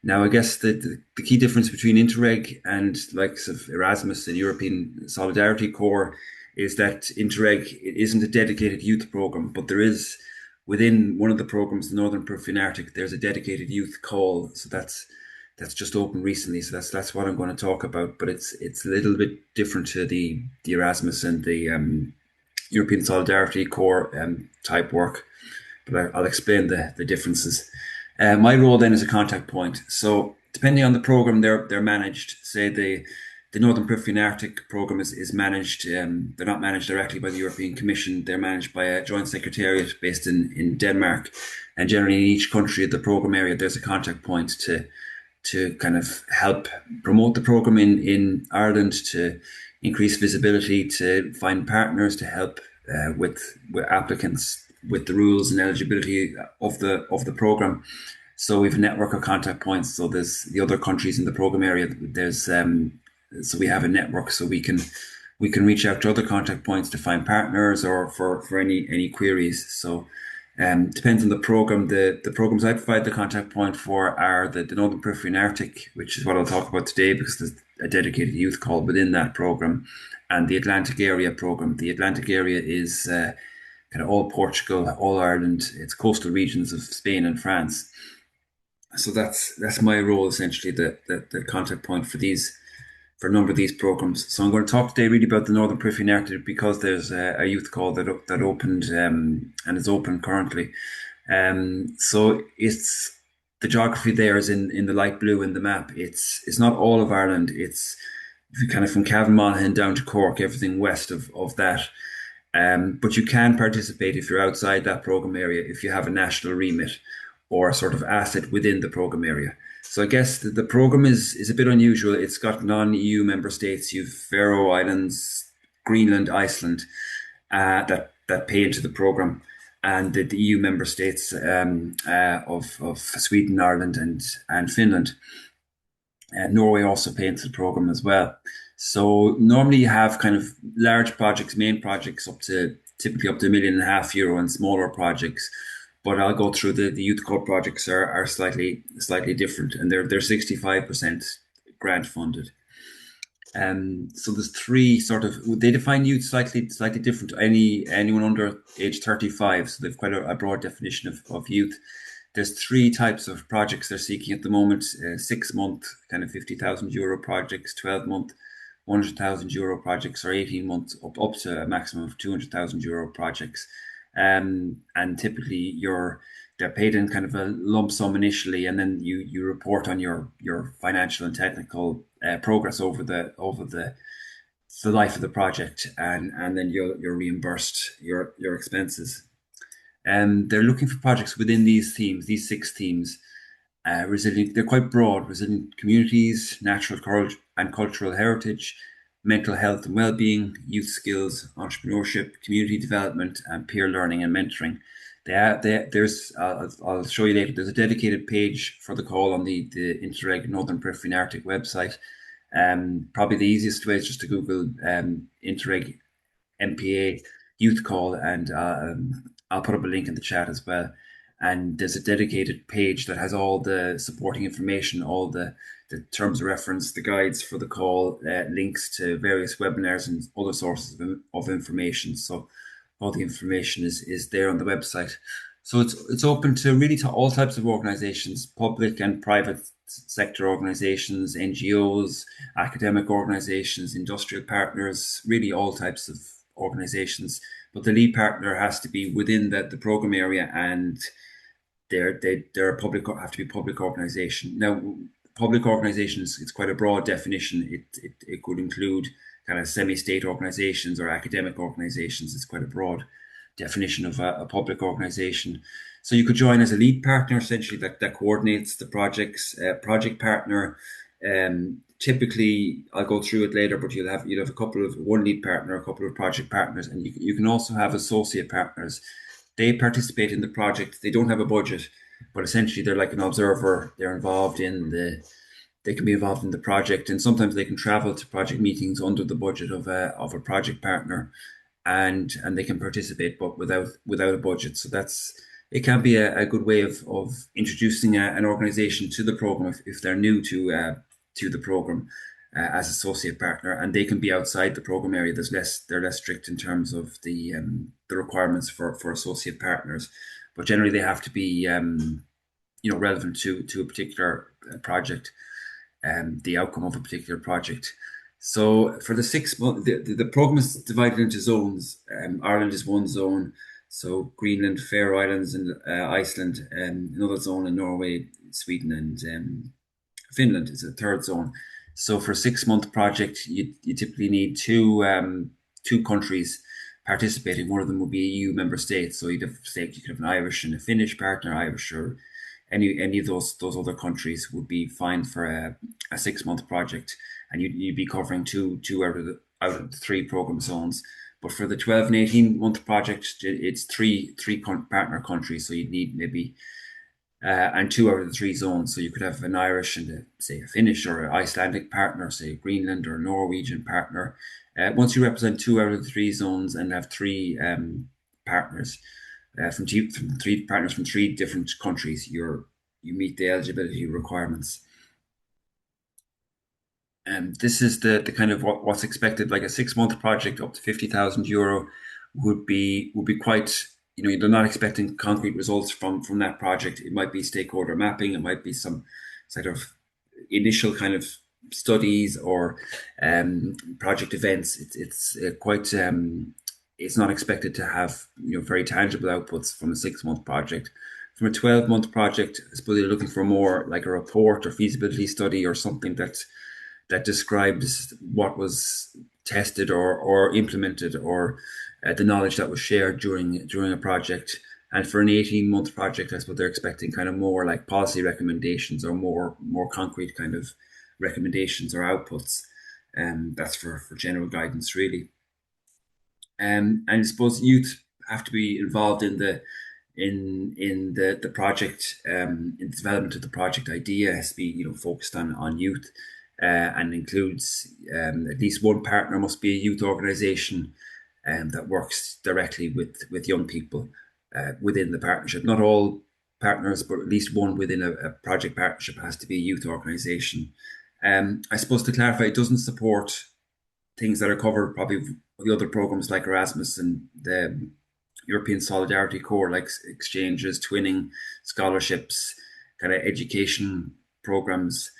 Now, I guess the key difference between Interreg and likes of Erasmus and European Solidarity Corps is that Interreg isn't a dedicated youth program, but there is within one of the programs, the Northern Periphery Arctic, there's a dedicated youth call. So that's just opened recently. So that's what I'm going to talk about. But it's a little bit different to the Erasmus and the European Solidarity Corps type work. But I'll explain the differences. My role then is a contact point. So depending on the program, they're managed. Say the Northern Periphery Arctic program is managed. They're not managed directly by the European Commission. They're managed by a joint secretariat based in Denmark. And generally, in each country of the program area, there's a contact point to kind of help promote the program in Ireland, to increase visibility, to find partners, to help with applicants with the rules and eligibility of the program. So we have a network of contact points. So there's the other countries in the program area. There's so we have a network, so we can reach out to other contact points to find partners or for any queries. So depends on the program. The programs I provide the contact point for are the Northern Periphery Arctic, which is what I'll talk about today because there's a dedicated youth call within that program, and the Atlantic Area program. The Atlantic Area is kind of all Portugal, all Ireland. It's coastal regions of Spain and France. So that's my role essentially, the contact point for a number of these programs. So I'm going to talk today really about the Northern Periphery Arctic because there's a youth call that opened and is open currently. So it's the geography there is in the light blue in the map. It's not all of Ireland. It's kind of from Cavan down to Cork, everything west of that. But you can participate if you're outside that program area, if you have a national remit or a sort of asset within the program area. So I guess the program is a bit unusual. It's got non-EU member states. You've Faroe Islands, Greenland, Iceland that pay into the program, and the EU member states of Sweden, Ireland, and Finland. Norway also pay into the program as well. So normally you have kind of large projects, main projects typically up to €1.5 million, and smaller projects. But I'll go through the youth corps projects are slightly different, and they're 65% grant funded. So there's three they define youth slightly different to anyone under age 35. So they've quite a broad definition of youth. There's three types of projects they're seeking at the moment: 6-month kind of €50,000 projects, 12-month €100,000 projects, or 18 months up to a maximum of €200,000 projects. And typically they're paid in kind of a lump sum initially, and then you report on your financial and technical progress over the life of the project, and then you're reimbursed your expenses. They're looking for projects within these themes, these 6 themes. Resilient, they're quite broad: resilient communities, natural and cultural heritage, mental health and well-being, youth skills, entrepreneurship, community development, and peer learning and mentoring. I'll show you later, there's a dedicated page for the call on the Interreg Northern Periphery Arctic website. Probably the easiest way is just to Google Interreg MPA youth call, and I'll put up a link in the chat as well. And there's a dedicated page that has all the supporting information, all the terms of reference, the guides for the call, links to various webinars and other sources of information. So all the information is there on the website. So it's open to all types of organizations, public and private sector organizations, NGOs, academic organizations, industrial partners, really all types of organizations. But the lead partner has to be within the program area, and they're a have to be public organization. Now, public organizations, it's quite a broad definition. It could include kind of semi-state organizations or academic organizations. It's quite a broad definition of a public organization. So you could join as a lead partner, essentially, that coordinates the projects, project partner. typically, I'll go through it later, but you'll have a couple of one lead partner, a couple of project partners, and you can also have associate partners. They participate in the project. They don't have a budget, but essentially they're like an observer. They can be involved in the project, and sometimes they can travel to project meetings under the budget of a project partner, and they can participate, but without a budget. So it can be a good way of introducing an organization to the program if they're new to the program as associate partner, and they can be outside the program area. They're less strict in terms of the requirements for associate partners, but generally they have to be relevant to a particular project and the outcome of a particular project. So for the 6 month, the program is divided into zones. Ireland is one zone. So Greenland, Faroe Islands, and Iceland, another zone, and Norway, Sweden, and Finland is a third zone. So for a 6 month project, you typically need two countries participating. One of them would be EU member states. So you could have an Irish and a Finnish partner, Irish or any of those other countries would be fine for a 6 month project, and you'd be covering two out of the three program zones. But for the 12 and 18 month project, it's three partner countries, so you'd need maybe and two out of the three zones. So you could have an Irish and say a Finnish or an Icelandic partner, say a Greenland or a Norwegian partner. Once you represent two out of the three zones and have three partners from three partners from three different countries, you meet the eligibility requirements. And this is the kind of what's expected. Like a 6 month project up to €50,000 would be quite. They're not expecting concrete results from that project. It might be stakeholder mapping. It might be some sort of initial kind of studies or project events. It's quite. It's not expected to have very tangible outputs from a 6 month project. From a 12 month project, I suppose they're looking for more like a report or feasibility study or something that describes what was tested or implemented or the knowledge that was shared during a project. And for an 18 month project, I suppose they're expecting kind of more like policy recommendations or more concrete kind of recommendations or outputs. And that's for general guidance, really. And I suppose youth have to be involved in the project, in the development of the project idea. It has to be focused on youth, and includes at least one partner must be a youth organisation that works directly with young people within the partnership. Not all partners, but at least one within a project partnership has to be a youth organisation. I suppose to clarify, it doesn't support things that are covered probably the other programs like Erasmus and the European Solidarity Corps, like exchanges, twinning, scholarships, kind of education programs.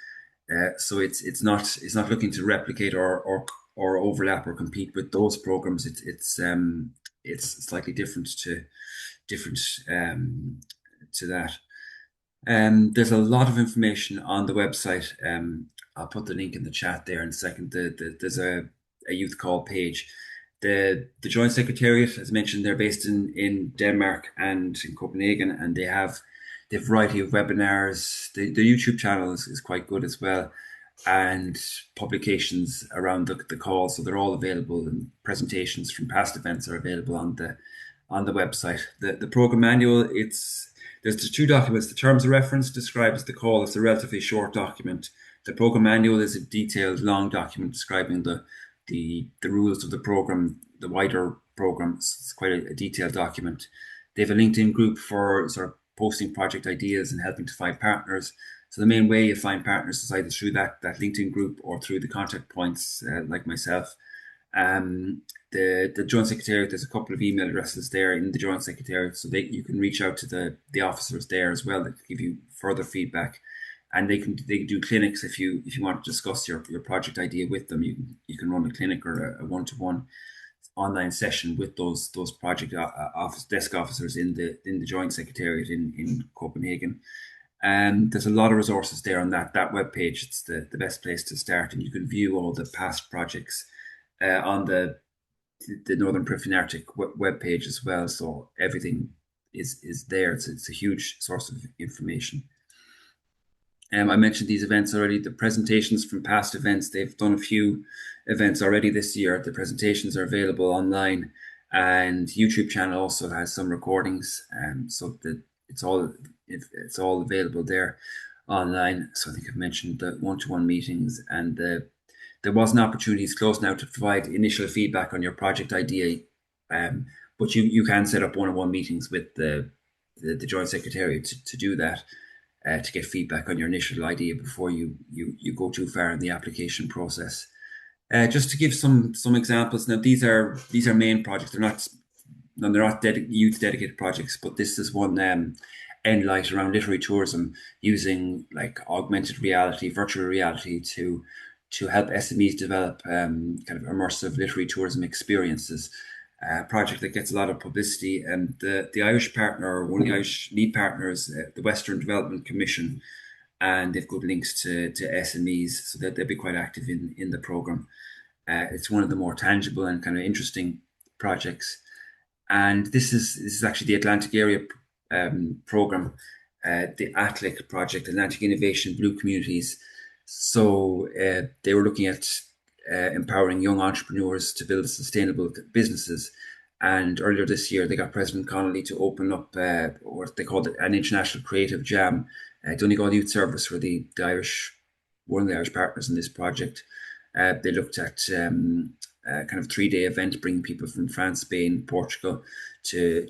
So it's not looking to replicate or overlap or compete with those programs. It's slightly different to that. There's a lot of information on the website. I'll put the link in the chat there in a second. There's a youth call page. The Joint Secretariat, as mentioned, they're based in Denmark and in Copenhagen, and they have a variety of webinars. The YouTube channel is quite good as well, and publications around the call. So they're all available, and presentations from past events are available on the website. The program manual, there's the two documents. The terms of reference describes the call. It's a relatively short document. The program manual is a detailed, long document describing the rules of the program, the wider program. It's quite a detailed document. They have a LinkedIn group for sort of posting project ideas and helping to find partners. So the main way you find partners is either through that LinkedIn group or through the contact points like myself. The Joint Secretariat, there's a couple of email addresses there in the Joint Secretariat, so you can reach out to the officers there as well that give you further feedback. And they can do clinics if you want to discuss your project idea with them. You can run a clinic or a one-to-one online session with those project desk officers in the Joint Secretariat in Copenhagen. And there's a lot of resources there on that webpage. It's the best place to start, and you can view all the past projects on the Northern Periphery Arctic webpage as well. So everything is there. It's a huge source of information. I mentioned these events already. The presentations from past events, they've done a few events already this year. The presentations are available online, and YouTube channel also has some recordings. So that it's all available there online. So I think I've mentioned the one-to-one meetings, and there was an opportunity close now to provide initial feedback on your project idea. But you can set up one-on-one meetings with the Joint Secretariat to do that, to get feedback on your initial idea before you go too far in the application process. Just to give some examples. Now these are main projects. They're not youth dedicated projects, but this is one end light around literary tourism, using like augmented reality, virtual reality to help SMEs develop kind of immersive literary tourism experiences. A project that gets a lot of publicity, and the Irish partner, one of the Irish lead partners, the Western Development Commission, and they've good links to SMEs, so that they'll be quite active in the program. It's one of the more tangible and kind of interesting projects. And this is actually the Atlantic Area program, the ATLIC project, Atlantic Innovation Blue Communities. So they were looking at empowering young entrepreneurs to build sustainable businesses. And earlier this year, they got President Connolly to open up what they called an international creative jam. Donegal Youth Service were one of the Irish partners in this project. They looked at a kind of 3-day event, bringing people from France, Spain, Portugal to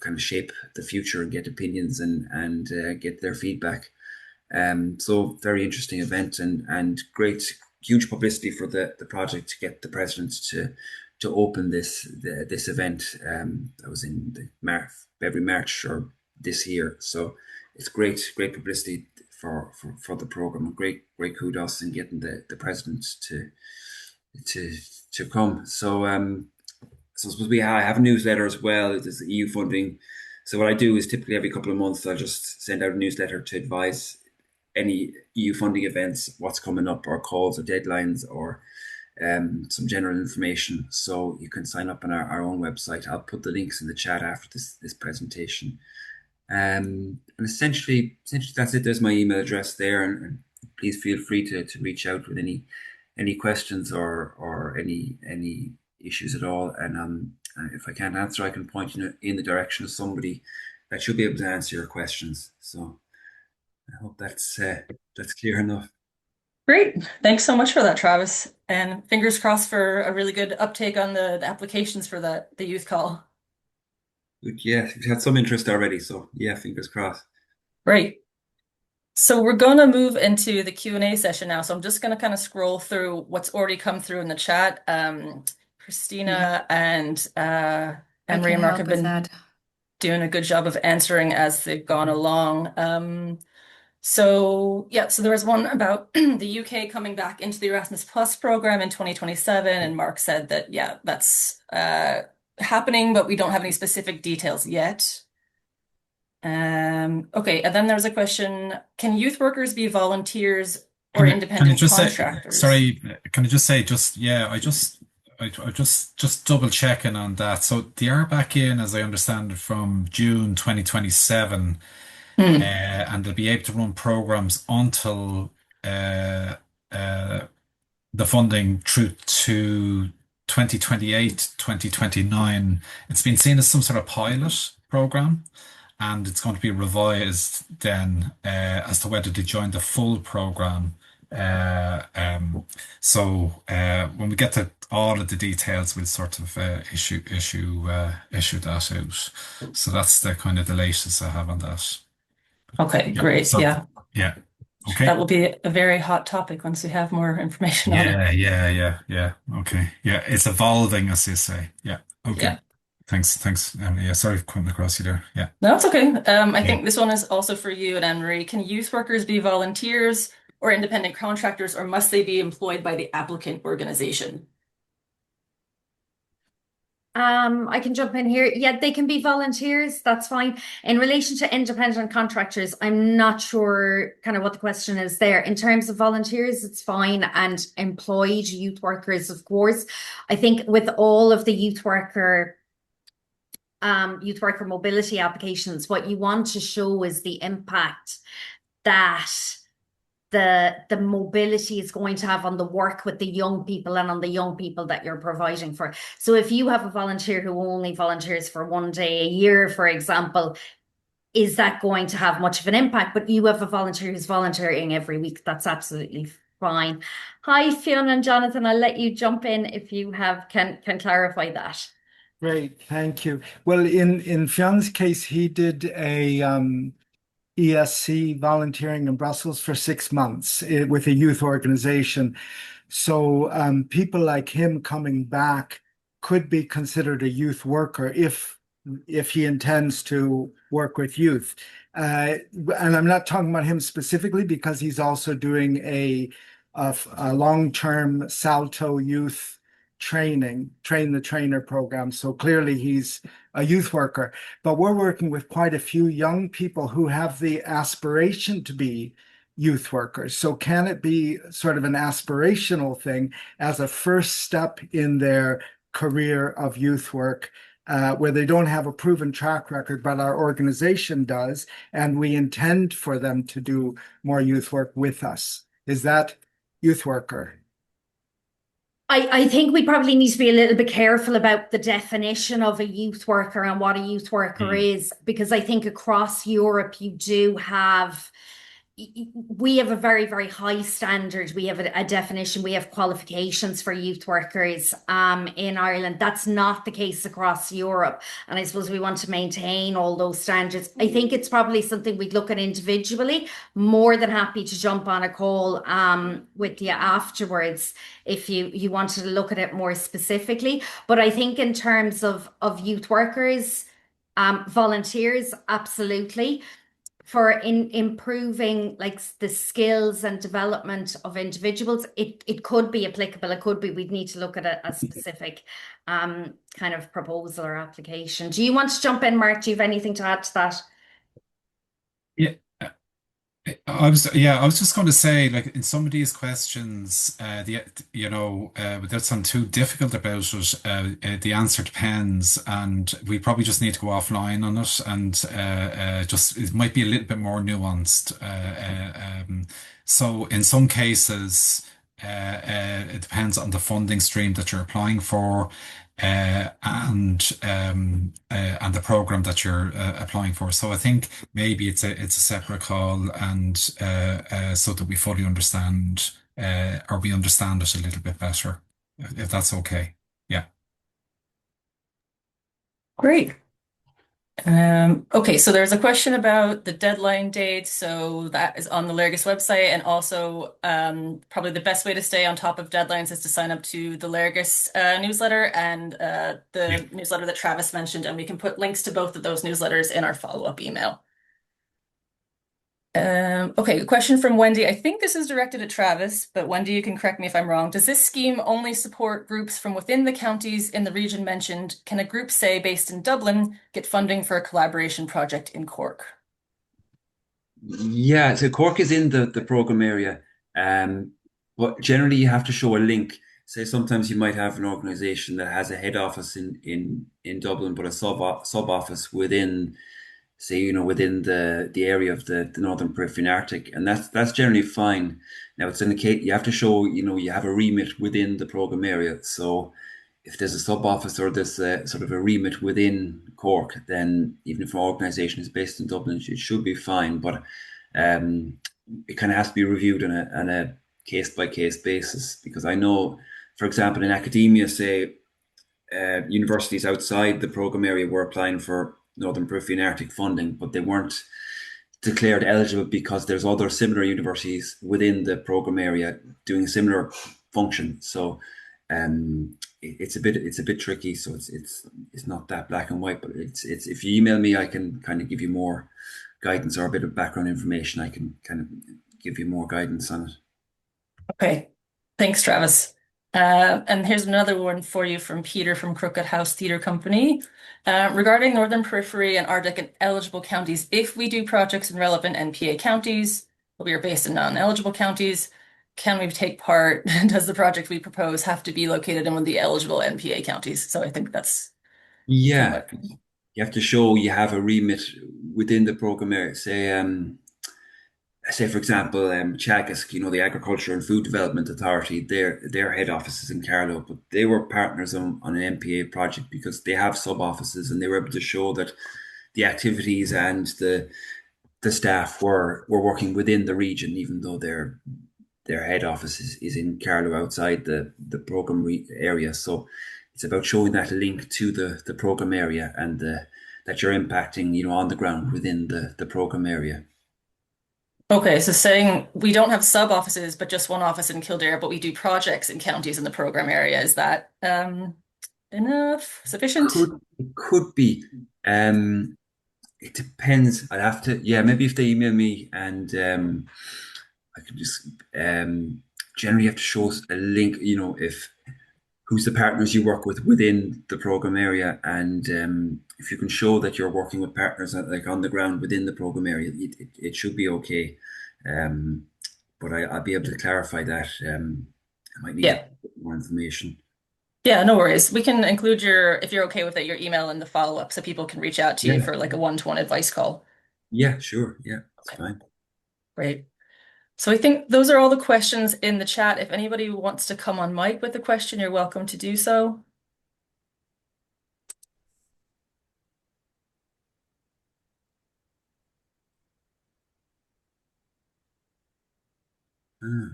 kind of shape the future and get opinions and get their feedback. So very interesting event, and great, huge publicity for the project to get the president to open this event. That was in February, March or this year. So it's great publicity for the program. Great kudos in getting the president to come. So so I suppose I have a newsletter as well. There's EU funding. So what I do is typically every couple of months I'll just send out a newsletter to advise any EU funding events, what's coming up, or calls or deadlines, or some general information. So you can sign up on our own website. I'll put the links in the chat after this presentation. And essentially that's it. There's my email address there, and please feel free to reach out with any questions or any issues at all. And if I can't answer, I can point you in the direction of somebody that should be able to answer your questions. So I hope that's clear enough. Great. Thanks so much for that, Travis. And fingers crossed for a really good uptake on the applications for the youth call. Good. Yeah, we've had some interest already. So yeah, fingers crossed. Great. So we're going to move into the Q&A session now. So I'm just going to kind of scroll through what's already come through in the chat. Christina and Emery and Mark have been doing a good job of answering as they've gone along. So there was one about the UK coming back into the Erasmus Plus program in 2027, and Mark said that that's happening, but we don't have any specific details yet. Okay, and then there's a question: can youth workers be volunteers or independent contractors? Can I just say, I just double checking on that. So they are back in, as I understand it, from June 2027. And they'll be able to run programs until the funding through to 2028, 2029. It's been seen as some sort of pilot program, and it's going to be revised then as to whether they join the full program. So when we get to all of the details, we'll sort of issue that out. So that's the kind of the latest I have on that. Okay, great. Yeah. Okay. That will be a very hot topic once we have more information on it. Yeah. Okay. Yeah, it's evolving, as you say. Yeah. Okay. Yeah. Thanks. Sorry for coming across you there. Yeah. No, it's okay. I think this one is also for you and Anne-Marie. Can youth workers be volunteers or independent contractors, or must they be employed by the applicant organization? I can jump in here. Yeah, they can be volunteers. That's fine. In relation to independent contractors, I'm not sure kind of what the question is there. In terms of volunteers, it's fine. And employed youth workers, of course. I think with all of the youth worker mobility applications, what you want to show is the impact that the mobility is going to have on the work with the young people and on the young people that you're providing for. So if you have a volunteer who only volunteers for 1 day a year, for example, is that going to have much of an impact? But you have a volunteer who's volunteering every week. That's absolutely fine. Hi, Fiona and Jonathan. I'll let you jump in if you have can clarify that. Great, thank you. Well, in Fion's case, he did a ESC volunteering in Brussels for 6 months with a youth organization. So people like him coming back could be considered a youth worker if he intends to work with youth. And I'm not talking about him specifically because he's also doing a long-term Salto youth train the trainer program. So clearly he's a youth worker. But we're working with quite a few young people who have the aspiration to be youth workers. So can it be sort of an aspirational thing as a first step in their career of youth work, where they don't have a proven track record, but our organization does, and we intend for them to do more youth work with us? Is that youth worker? I think we probably need to be a little bit careful about the definition of a youth worker and what a youth worker Mm. is, because I think across Europe you do have we have a very, very high standard. We have a definition, we have qualifications for youth workers in Ireland. That's not the case across Europe. And I suppose we want to maintain all those standards. I think it's probably something we'd look at individually. More than happy to jump on a call with you afterwards if you wanted to look at it more specifically. But I think in terms of youth workers, volunteers, absolutely for in improving like the skills and development of individuals, it could be applicable. It could be we'd need to look at a specific kind of proposal or application. Do you want to jump in, Mark? Do you have anything to add to that? Yeah, I was just going to say, like in some of these questions, without sounding too difficult about it, the answer depends, and we probably just need to go offline on it, and just it might be a little bit more nuanced. So in some cases, it depends on the funding stream that you're applying for. And the program that you're applying for. So I think maybe it's a separate call, and so that we fully understand or we understand it a little bit better, if that's okay. Yeah. Great. Okay, so there's a question about the deadline date. So that is on the Léargas website, and also probably the best way to stay on top of deadlines is to sign up to the Léargas newsletter and Yeah. the newsletter that Travis mentioned, and we can put links to both of those newsletters in our follow-up email. Okay, a question from Wendy. I think this is directed at Travis, but Wendy, you can correct me if I'm wrong. Does this scheme only support groups from within the counties in the region mentioned? Can a group, say, based in Dublin, get funding for a collaboration project in Cork? Yeah, so Cork is in the program area, um, but generally you have to show a link. Say sometimes you might have an organization that has a head office in Dublin, but a sub office within, say, within the area of the Northern Periphery Arctic, and that's generally fine. Now it's in the case you have to show, you have a remit within the program area. So if there's a sub office or there's a sort of a remit within Cork, then even if an organisation is based in Dublin, it should be fine. But um, it kind of has to be reviewed on a case by case basis, because I know, for example, in academia, say universities outside the program area were applying for Northern Periphery and Arctic funding, but they weren't declared eligible because there's other similar universities within the program area doing a similar function. So it's a bit tricky. So it's not that black and white, but it's if you email me, I can kind of give you more guidance or a bit of background information. I can kind of give you more guidance on it. Okay, thanks, Travis. And here's another one for you from Peter from Crooked House Theatre Company. Regarding Northern Periphery and Arctic and eligible counties, if we do projects in relevant NPA counties, but we are based in non-eligible counties, can we take part? Does the project we propose have to be located in one of the eligible NPA counties? So I think that's from Yeah, what. you have to show you have a remit within the program area. Say say for example, Chagas, the Agriculture and Food Development Authority, their head office is in Carlow, but they were partners on an MPA project because they have sub offices, and they were able to show that the activities and the staff were working within the region, even though their head office is in Carlow outside the program area. So it's about showing that link to the program area, and that you're impacting, on the ground within the program area. Okay, so saying we don't have sub offices, but just one office in Kildare, but we do projects in counties in the program area. Is that enough? Sufficient? Could be. It depends. I'd have to, yeah, maybe if they email me, and I can just generally have to show a link, if who's the partners you work with within the program area, and if you can show that you're working with partners like on the ground within the program area, it should be okay. Um, but I'll be able to clarify that. I might need a Yeah. bit more information. Yeah, no worries. We can include if you're okay with it, your email in the follow-up so people can reach out to you Yeah, for like a one-to-one advice call. yeah, sure, yeah, it's Okay, fine. great. So I think those are all the questions in the chat. If anybody wants to come on mic with a question, you're welcome to do so. Ah,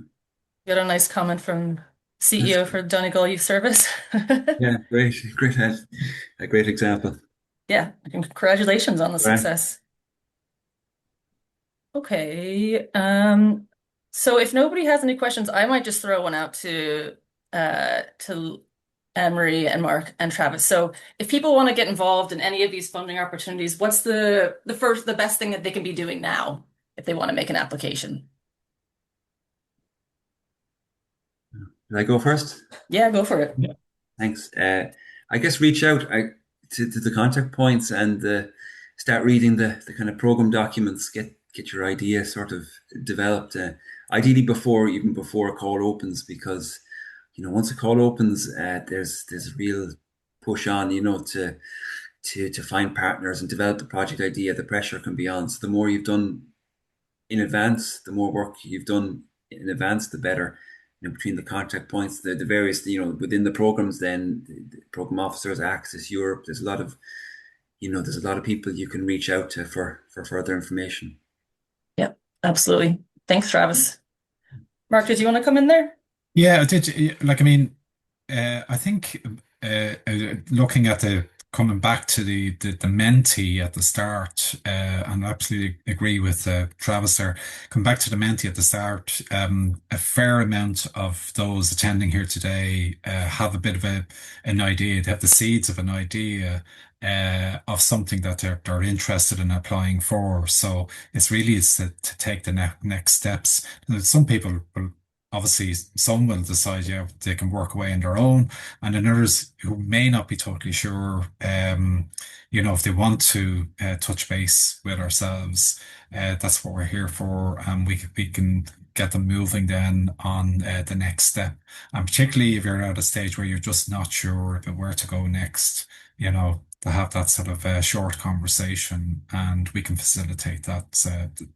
Got a nice comment from that's CEO for Donegal Youth Service. yeah, great, great, a great example. Yeah, congratulations on the Right. success. Okay. So if nobody has any questions, I might just throw one out to Anne-Marie and Mark and Travis. So if people want to get involved in any of these funding opportunities, what's the best thing that they can be doing now if they want to make an application? Can I go first? Yeah, go for it. Yeah. Thanks. I guess reach out to the contact points, and start reading the kind of program documents. Get your idea sort of developed. Ideally even before a call opens, because once a call opens, there's a real push on, to find partners and develop the project idea. The pressure can be on. So the more you've done in advance, the more work you've done in advance, the better. Between the contact points, the various, within the programs, then the program officers, Access Europe. There's a lot of people you can reach out to for further information. Yep, absolutely. Thanks, Travis. Mark, did you want to come in there? Yeah, I did. Like, I mean, I think looking at the coming back to the mentee at the start, and I absolutely agree with Travis there. Come back to the mentee at the start. A fair amount of those attending here today have a bit of an idea. They have the seeds of an idea. Of something that they're interested in applying for. So it's to take the next steps. Some people will obviously, some will decide, yeah, they can work away on their own, and then others who may not be totally sure, if they want to touch base with ourselves, that's what we're here for, and we can get them moving then on the next step. And particularly if you're at a stage where you're just not sure about where to go next, to have that sort of short conversation, and we can facilitate that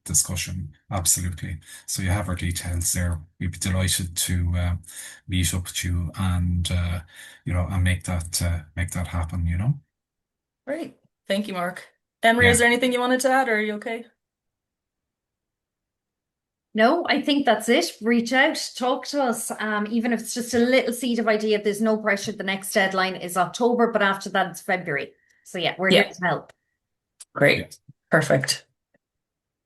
discussion. Absolutely. So you have our details there. We'd be delighted to meet up with you, and and make that happen. Great. Thank you, Mark. Anne-Marie, is Yeah. there anything you wanted to add, or are you okay? No, I think that's it. Reach out, talk to us. Even if it's just a little seed of idea, there's no pressure. The next deadline is October, but after that it's February. So yeah, we're here Yeah, to help. great. Yeah. Perfect.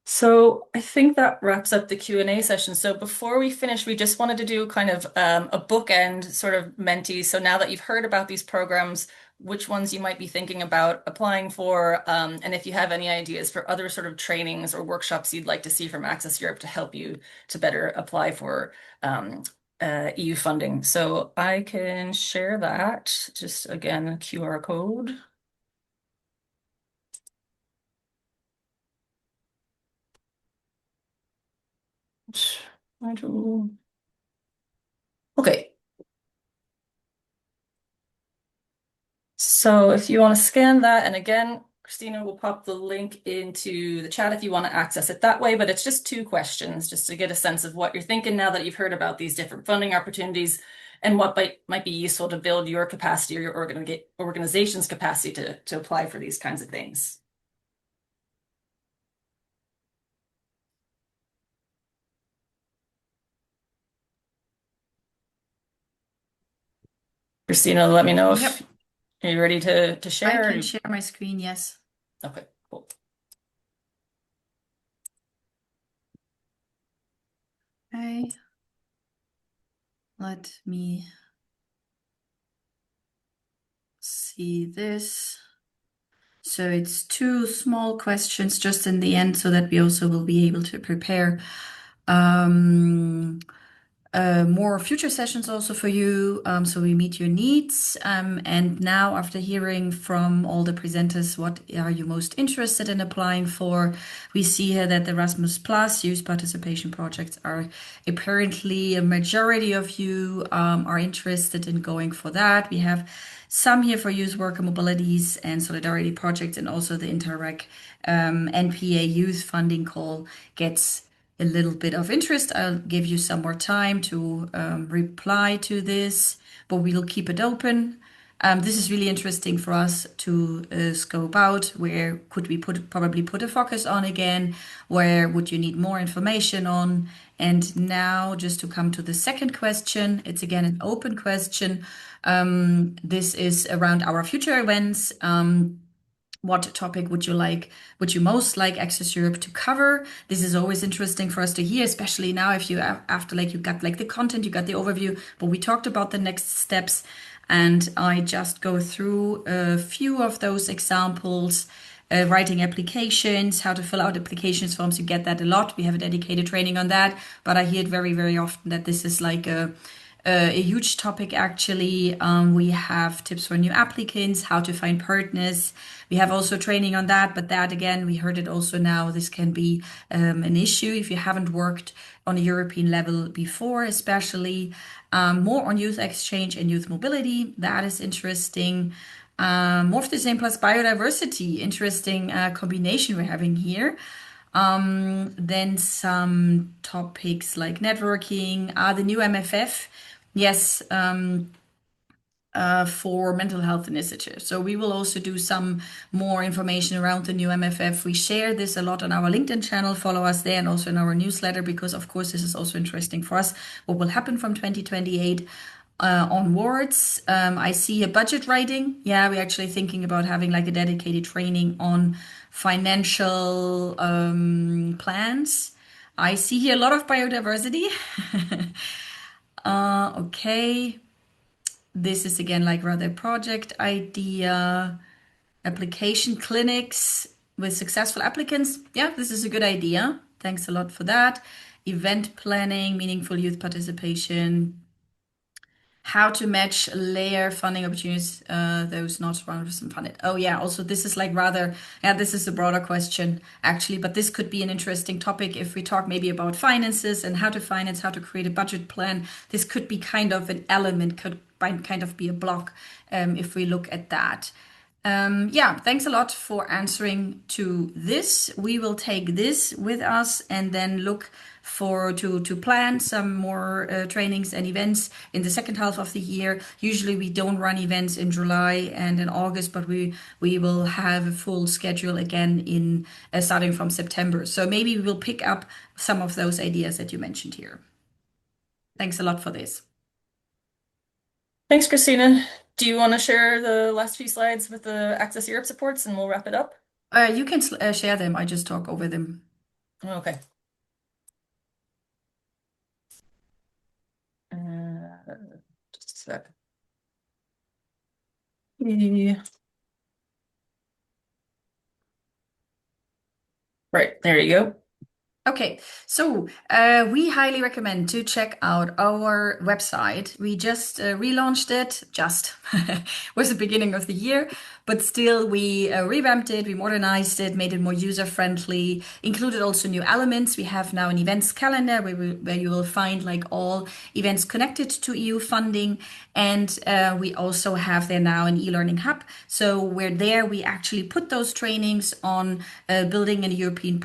So I think that wraps up the Q&A session. So before we finish, we just wanted to do kind of a bookend sort of mentee. So now that you've heard about these programs, which ones you might be thinking about applying for, and if you have any ideas for other sort of trainings or workshops you'd like to see from Access Europe to help you to better apply for EU funding. So I can share that, just again, a QR code. Okay. So if you want to scan that, and again, Christina will pop the link into the chat if you want to access it that way, but it's just 2 questions, just to get a sense of what you're thinking now that you've heard about these different funding opportunities and what might be useful to build your capacity or your organization's capacity to apply for these kinds of things. Christina, let me know if you're ready to share. I can share my screen, yes. Okay, cool. Okay. Let me see this. So it's 2 small questions just in the end so that we also will be able to prepare more future sessions also for you, so we meet your needs. And now, after hearing from all the presenters, what are you most interested in applying for? We see here that the Erasmus Plus youth participation projects are apparently a majority of you are interested in going for that. We have some here for youth worker mobilities and solidarity projects, and also the Interreg NPA youth funding call gets a little bit of interest. I'll give you some more time to reply to this, but we'll keep it open. This is really interesting for us to scope out. Where could we probably put a focus on again? Where would you need more information on? And now, just to come to the second question, it's again an open question. This is around our future events. What topic would you most like Access Europe to cover? This is always interesting for us to hear, especially now if you after you got the content, you got the overview, but we talked about the next steps, and I just go through a few of those examples. Writing applications, how to fill out applications forms, you get that a lot. We have a dedicated training on that, but I hear it very, very often that this is like a huge topic actually. We have tips for new applicants, how to find partners. We have also training on that, but that again, we heard it also now, this can be an issue if you haven't worked on a European level before, especially. More on youth exchange and youth mobility, that is interesting. More of the same plus biodiversity, interesting combination we're having here. Then some topics like networking, the new MFF. Yes, for mental health initiatives. So we will also do some more information around the new MFF. We share this a lot on our LinkedIn channel. Follow us there, and also in our newsletter, because of course this is also interesting for us. What will happen from 2028 onwards? I see a budget writing. Yeah, we're actually thinking about having like a dedicated training on financial plans. I see here a lot of biodiversity. Okay. This is again like rather project idea, application clinics with successful applicants. Yeah, this is a good idea. Thanks a lot for that. Event planning, meaningful youth participation, how to match layer funding opportunities, those not 100% funded. Oh yeah, also this is like rather, yeah, this is a broader question actually, but this could be an interesting topic if we talk maybe about finances and how to finance, how to create a budget plan. This could be kind of an element, could kind of be a block if we look at that. Yeah, thanks a lot for answering to this. We will take this with us and then look to plan some more trainings and events in the second half of the year. Usually we don't run events in July and in August, but we will have a full schedule again in starting from September. So maybe we will pick up some of those ideas that you mentioned here. Thanks a lot for this. Thanks, Christina. Do you want to share the last few slides with the Access Europe supports and we'll wrap it up? You can share them. I just talk over them. Okay. Just a sec. Yeah. Right, there you go. Okay, so we highly recommend to check out our website. We just relaunched it, just was the beginning of the year, but still we revamped it, we modernized it, made it more user-friendly, included also new elements. We have now an events calendar where you will find like all events connected to EU funding. And we also have there now an e-learning hub. So we're there, we actually put those trainings on building a European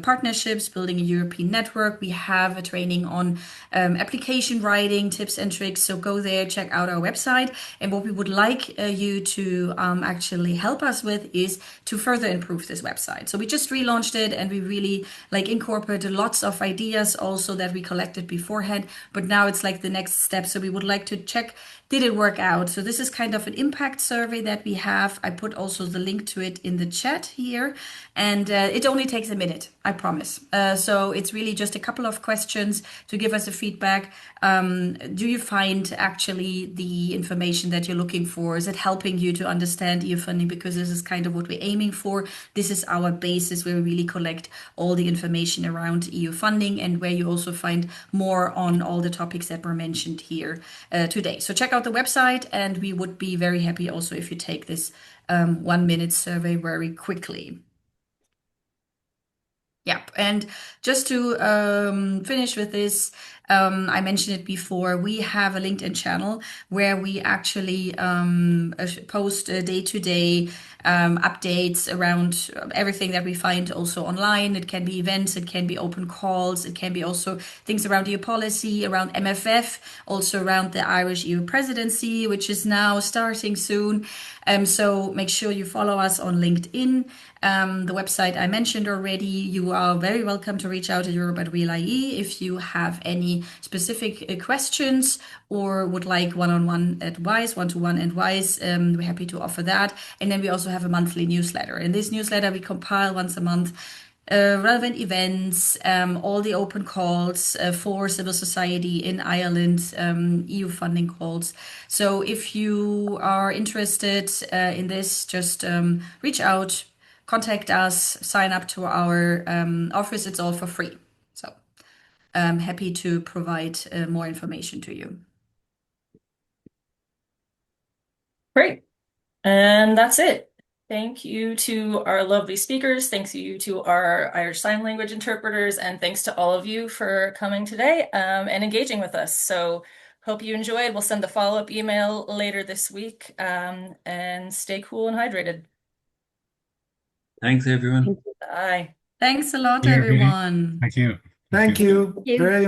partnerships, building a European network. We have a training on application writing, tips and tricks. So go there, check out our website. And what we would like you to actually help us with is to further improve this website. So we just relaunched it and we really like incorporated lots of ideas also that we collected beforehand, but now it's like the next step. So we would like to check, did it work out? So this is kind of an impact survey that we have. I put also the link to it in the chat here, and it only takes a minute, I promise. So it's really just a couple of questions to give us a feedback. Do you find actually the information that you're looking for? Is it helping you to understand EU funding? Because this is kind of what we're aiming for. This is our basis where we really collect all the information around EU funding and where you also find more on all the topics that were mentioned here today. So check out the website, and we would be very happy also if you take this 1 minute survey very quickly. Yep. And just to finish with this, I mentioned it before, we have a LinkedIn channel where we actually post day-to-day updates around everything that we find also online. It can be events, it can be open calls, it can be also things around EU policy, around MFF, also around the Irish EU presidency, which is now starting soon. So make sure you follow us on LinkedIn. The website I mentioned already. You are very welcome to reach out to Europe at Real.ie if you have any specific questions or would like one-on-one advice, one-to-one advice. We're happy to offer that. And then we also have a monthly newsletter. In this newsletter, we compile once a month relevant events, all the open calls for civil society in Ireland, EU funding calls. So if you are interested in this, just reach out, contact us, sign up to our office. It's all for free. So I'm happy to provide more information to you. Great. And that's it. Thank you to our lovely speakers. Thanks you to our Irish Sign Language interpreters, and thanks to all of you for coming today and engaging with us. So hope you enjoyed. We'll send the follow-up email later this week, and stay cool and hydrated. Thanks, everyone. Bye. Thanks a lot, Here, here. everyone. Thank you. Thank you. you. Very